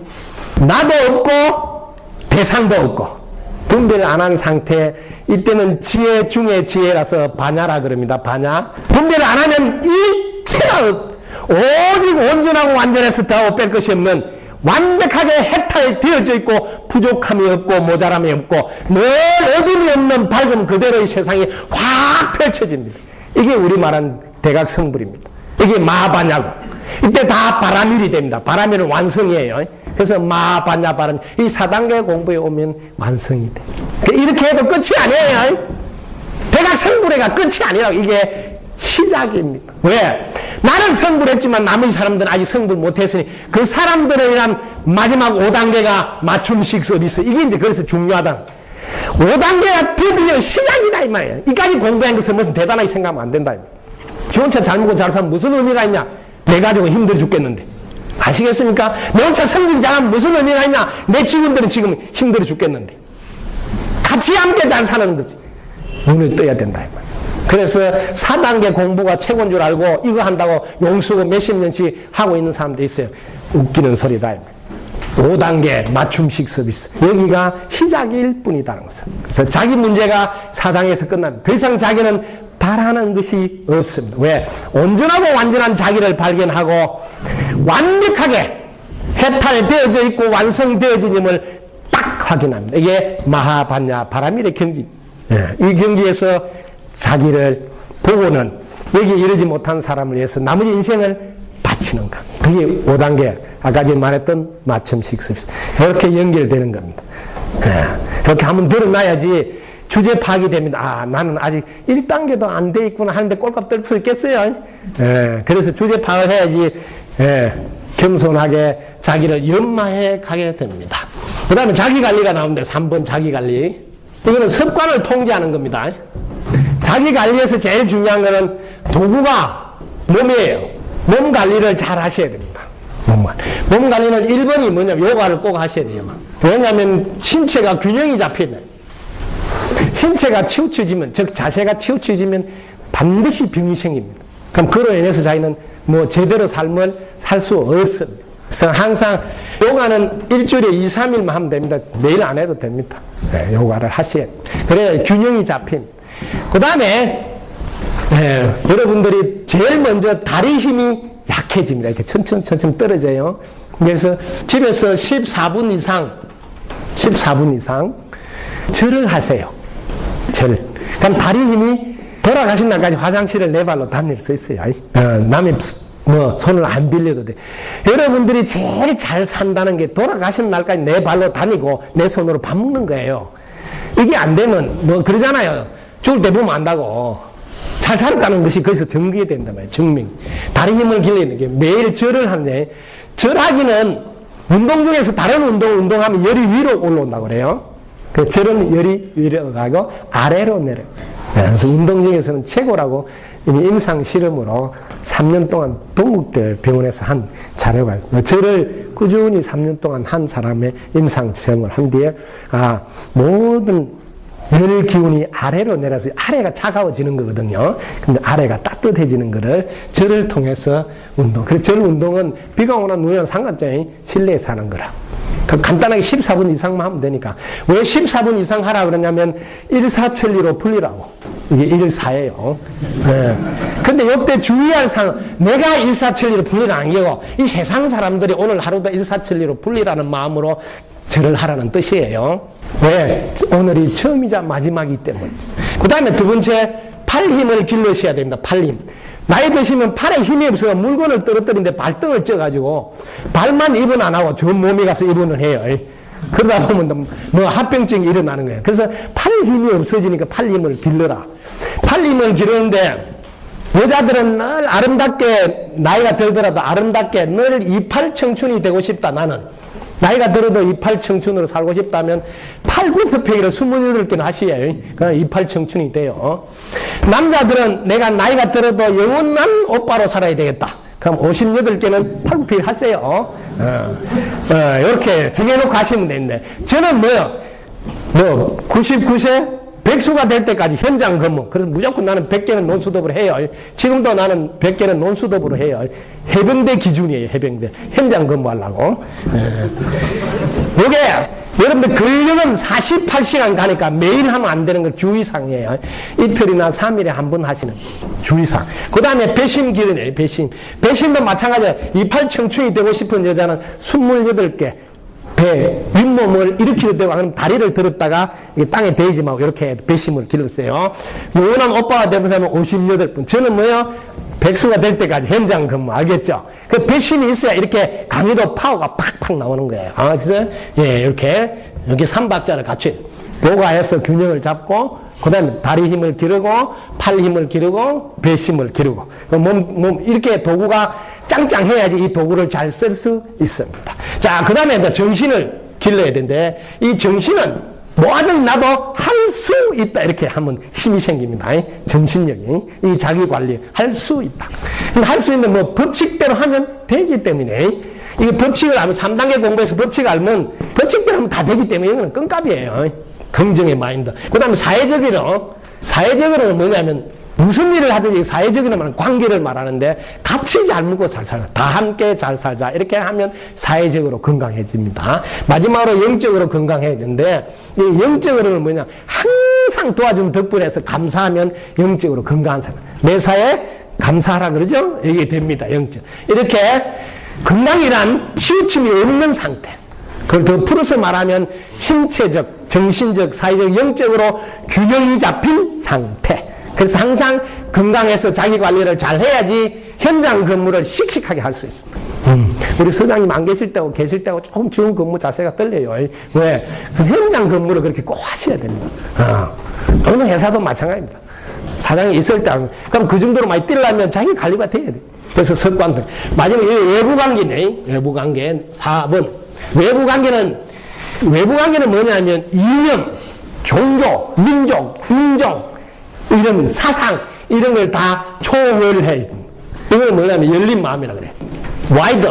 A: 나도 없고 대상도 없고. 분별을 안 한 상태, 이때는 지혜 중에 지혜라서 반야라 그럽니다. 반야. 분별을 안 하면 일체가 오직 온전하고 완전해서 더 뺄 것이 없는 완벽하게 해탈되어져 있고 부족함이 없고 모자람이 없고 늘 어둠이 없는 밝음 그대로의 세상이 확 펼쳐집니다. 이게 우리 말한 대각성불입니다. 이게 마반야고 이때 다 바라밀이 됩니다. 바라밀은 완성이에요. 그래서 마반야 바람 이 4단계 공부에 오면 완성이 돼. 이렇게 해도 끝이 아니에요. 대각성불회가 끝이 아니라고. 이게 시작입니다. 왜? 나는 성불했지만 나머지 사람들은 아직 성불 못했으니 그 사람들이란 마지막 5단계가 맞춤식 서비스. 이게 이제 그래서 중요하다. 5단계가 드디어 시작이다 이 말이에요. 이까지 공부한 것은 무슨 대단하게 생각하면 안 된다. 지 혼자 잘 먹고 잘 살면 무슨 의미가 있냐? 내 가족은 힘들어 죽겠는데. 아시겠습니까? 내 혼자 성진 잘하면 무슨 의미가 있냐? 내 직원들은 지금 힘들어 죽겠는데. 같이 함께 잘 사는 거지. 눈을 떠야 된다 이 말이에요. 그래서 4단계 공부가 최고인 줄 알고 이거 한다고 용수고 몇십 년씩 하고 있는 사람도 있어요. 웃기는 소리다. 5단계 맞춤식 서비스. 여기가 시작일 뿐이다는 것을. 그래서 자기 문제가 4단계에서 끝납니다. 더 이상 자기는 바라는 것이 없습니다. 왜? 온전하고 완전한 자기를 발견하고 완벽하게 해탈되어져 있고 완성되어짐을 딱 확인합니다. 이게 마하반야 바라밀의 경지. 이 경지에서 자기를 보고는 여기 이르지 못한 사람을 위해서 나머지 인생을 바치는 것. 그게 5단계 아까 제가 말했던 맞춤식 서비스. 이렇게 연결되는 겁니다. 이렇게 한번 드러나야지 주제 파악이 됩니다. 아, 나는 아직 1단계도 안 돼 있구나 하는데 꼴값 떨 수 있겠어요? 그래서 주제 파악을 해야지 겸손하게 자기를 연마해 가게 됩니다. 그 다음에 자기관리가 나옵니다. 3번 자기관리. 이거는 습관을 통제하는 겁니다. 자기관리에서 제일 중요한 거는 도구가 몸이에요. 몸 관리를 잘 하셔야 됩니다. 몸 관리는 1번이 뭐냐면 요가를 꼭 하셔야 돼요. 왜냐하면 신체가 균형이 잡혀있는 신체가 치우쳐지면 즉 자세가 치우쳐지면 반드시 병이 생깁니다. 그럼 그로 인해서 자기는 뭐 제대로 삶을 살 수 없습니다. 그래서 항상 요가는 일주일에 2, 3일만 하면 됩니다. 매일 안 해도 됩니다. 요가를 하셔야 돼요. 그래야 균형이 잡힙니다. 그 다음에 여러분들이 제일 먼저 다리 힘이 약해집니다. 이렇게 천천히 떨어져요. 그래서 집에서 14분 이상 절을 하세요. 절. 그럼 다리 힘이 돌아가신 날까지 화장실을 내 발로 다닐 수 있어요. 남의 손을 안 빌려도 돼. 여러분들이 제일 잘 산다는 게 돌아가신 날까지 내 발로 다니고 내 손으로 밥 먹는 거예요. 이게 안 되면 뭐 그러잖아요. 죽을 때 보면 안다고. 잘 살았다는 것이 거기서 증거가 된단 말이에요. 증명. 다리 힘을 길러야 게 매일 절을 하는데 절하기는 운동 중에서 다른 운동하면 열이 위로 올라온다고 그래요. 그래서 절은 열이 위로 가고 아래로 내려. 그래서 운동 중에서는 최고라고 임상 실험으로 3년 동안 동국대 병원에서 한 자료가 절을 꾸준히 3년 동안 한 사람의 임상 실험을 한 뒤에 모든 열 기운이 아래로 내려서 아래가 차가워지는 거거든요. 근데 아래가 따뜻해지는 거를 절을 통해서 운동. 그래서 절 운동은 비가 오나 눈이 오나 상관없잖아요. 실내에서 하는 거라. 간단하게 14분 이상만 하면 되니까. 왜 14분 이상 하라 그러냐면 일사천리로 풀리라고. 이게 일사예요. 근데 이때 주의할 사항은 내가 일사천리로 풀리라는 게고 이 세상 사람들이 오늘 하루도 일사천리로 풀리라는 마음으로 절을 하라는 뜻이에요. 왜? 오늘이 처음이자 마지막이기 때문에. 그 다음에 두 번째 팔 힘을 길러셔야 됩니다. 팔 힘. 나이 드시면 팔에 힘이 없어서 물건을 떨어뜨리는데 발등을 쪄가지고 발만 입원 안 하고 저 몸에 가서 입원을 해요. 그러다 보면 뭐 합병증이 일어나는 거예요. 그래서 팔 힘이 없어지니까 팔 힘을 길러라. 팔 힘을 기르는데 여자들은 늘 아름답게 나이가 들더라도 아름답게 늘 이팔 청춘이 되고 싶다. 나는 나이가 들어도 이팔 청춘으로 살고 싶다면 팔굽혀펴기를 28개는 하셔야 그럼 이팔 청춘이 돼요. 남자들은 내가 나이가 들어도 영원한 오빠로 살아야 되겠다. 그럼 58개는 팔굽혀펴기 하세요. 이렇게 정해놓고 하시면 되는데 저는 뭐 99세 100수가 될 때까지 현장 근무. 그래서 무조건 나는 100개는 논수dob으로 해요. 지금도 나는 100개는 논수dob으로 해요. 해병대 기준이에요. 해병대. 현장 근무하려고. 요게 여러분들 근력은 48시간 가니까 매일 하면 안 되는 건 주의사항이에요. 이틀이나 3일에 한 번 하시는 주의사항. 그 다음에 배심 기르네요. 배심도 마찬가지예요. 이팔 청춘이 되고 싶은 여자는 28개 배, 윗몸을 일으키도 되고, 그럼 다리를 들었다가 땅에 대지 말고 이렇게 배심을 길렀어요. 영원한 오빠가 되면서 하면 58분. 저는 백수가 될 때까지 현장 근무, 알겠죠? 그 배심이 있어야 이렇게 강의도 파워가 팍팍 나오는 거예요. 그래서, 이렇게 3박자를 같이 요가해서 균형을 잡고, 그 다음에 다리 힘을 기르고, 팔 힘을 기르고, 배심을 기르고, 이렇게 도구가 짱짱해야지 이 도구를 잘 쓸 수 있습니다. 자, 그 다음에 이제 정신을 길러야 되는데, 이 정신은 뭐하든 나도 할 수 있다. 이렇게 하면 힘이 생깁니다. 정신력이. 이 자기 관리 할 수 있다. 할 수 있는 법칙대로 하면 되기 때문에, 이 법칙을 알면 3단계 공부해서 법칙을 알면 법칙대로 하면 다 되기 때문에 이거는 끈값이에요. 긍정의 마인드. 그 다음에 사회적으로는 뭐냐면, 무슨 일을 하든지 사회적으로는 관계를 말하는데 같이 잘 먹고 잘 살자. 다 함께 잘 살자. 이렇게 하면 사회적으로 건강해집니다. 마지막으로 영적으로 건강해야 되는데 이 영적으로는 뭐냐. 항상 도와준 덕분에서 감사하면 영적으로 건강한 사람. 매사에 감사하라 그러죠? 이게 됩니다. 영적. 이렇게 건강이란 치우침이 없는 상태. 그걸 더 풀어서 말하면 신체적, 정신적, 사회적, 영적으로 균형이 잡힌 상태. 그래서 항상 건강해서 자기 관리를 잘 해야지 현장 근무를 씩씩하게 할 수 있습니다. 우리 서장님 안 계실 때하고 계실 때하고 조금 지금 근무 자세가 떨려요. 왜? 그래서 현장 근무를 그렇게 꼭 하셔야 됩니다. 어느 회사도 마찬가지입니다. 사장이 있을 때, 그럼 그 정도로 많이 뛰려면 자기 관리가 돼야 돼. 그래서 습관들. 마지막에 외부 관계네. 외부 관계 4번. 외부 관계는 뭐냐면 이념, 종교, 민족, 인종, 이런 사상, 이런 걸 다 초월해야 됩니다. 이건 뭐냐면 열린 마음이라 그래. 와이드.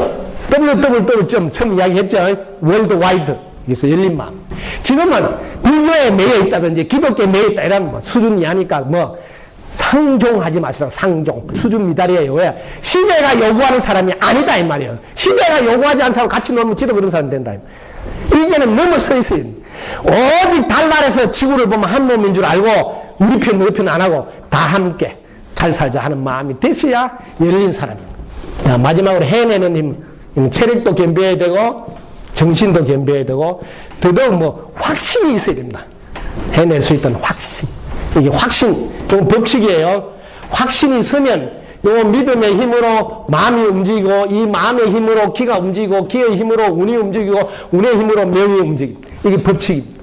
A: www. 처음 이야기했죠. 월드와이드. 그래서 열린 마음. 지금은 불교에 매여 있다든지 기독교에 매여 있다 이러면 수준이 하니까 상종하지 마시라고. 상종. 수준 미달이에요. 왜? 시대가 요구하는 사람이 아니다 이 말이에요. 시대가 요구하지 않는 사람 같이 놀면 지도 그런 사람이 된다. 이제는 넘어서 있어요. 오직 달날에서 지구를 보면 한 몸인 줄 알고 우리 편 너희 편 안 하고 다 함께 잘 살자 하는 마음이 됐어야 열린 사람입니다. 자, 마지막으로 해내는 힘. 체력도 겸비해야 되고 정신도 겸비해야 되고 더더욱 확신이 있어야 됩니다. 해낼 수 있다는 확신. 이게 확신. 이건 법칙이에요. 확신이 있으면 요 믿음의 힘으로 마음이 움직이고 이 마음의 힘으로 기가 움직이고 기의 힘으로 운이 움직이고 운의 힘으로 명이 움직입니다. 이게 법칙입니다.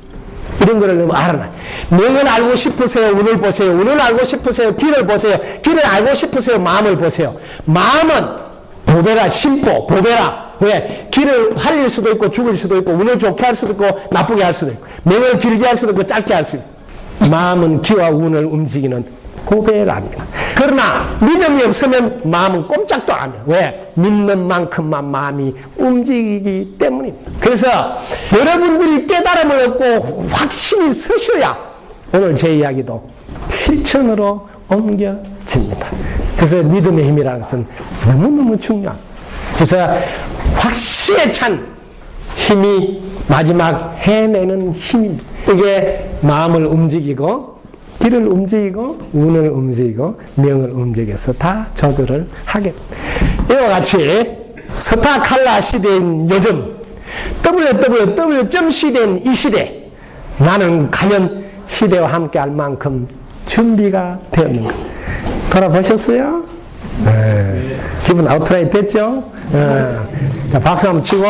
A: 이런 거를 너무 알아놔요. 명을 알고 싶으세요? 운을 보세요. 운을 알고 싶으세요? 길을 보세요. 길을 알고 싶으세요? 마음을 보세요. 마음은 보배라, 심보, 보배라. 왜? 길을 살릴 수도 있고 죽일 수도 있고 운을 좋게 할 수도 있고 나쁘게 할 수도 있고 명을 길게 할 수도 있고 짧게 할 수도 있고 마음은 기와 운을 움직이는 보배랍니다. 그러나 믿음이 없으면 마음은 꼼짝도 안 해요. 왜? 믿는 만큼만 마음이 움직이기 때문입니다. 그래서 여러분들이 깨달음을 얻고 확신이 서셔야 오늘 제 이야기도 실천으로 옮겨집니다. 그래서 믿음의 힘이라는 것은 너무너무 중요합니다. 그래서 확신에 찬 힘이 마지막 해내는 힘입니다. 이게 마음을 움직이고 길을 움직이고 운을 움직이고 명을 움직여서 다 저들을 하게 됩니다. 이와 같이 스타칼라 시대인 요즘 www. 시대인 이 시대 나는 과연 시대와 함께 할 만큼 준비가 되었는가 돌아보셨어요? 기분 아웃라인 됐죠? 자, 박수 한번 치고.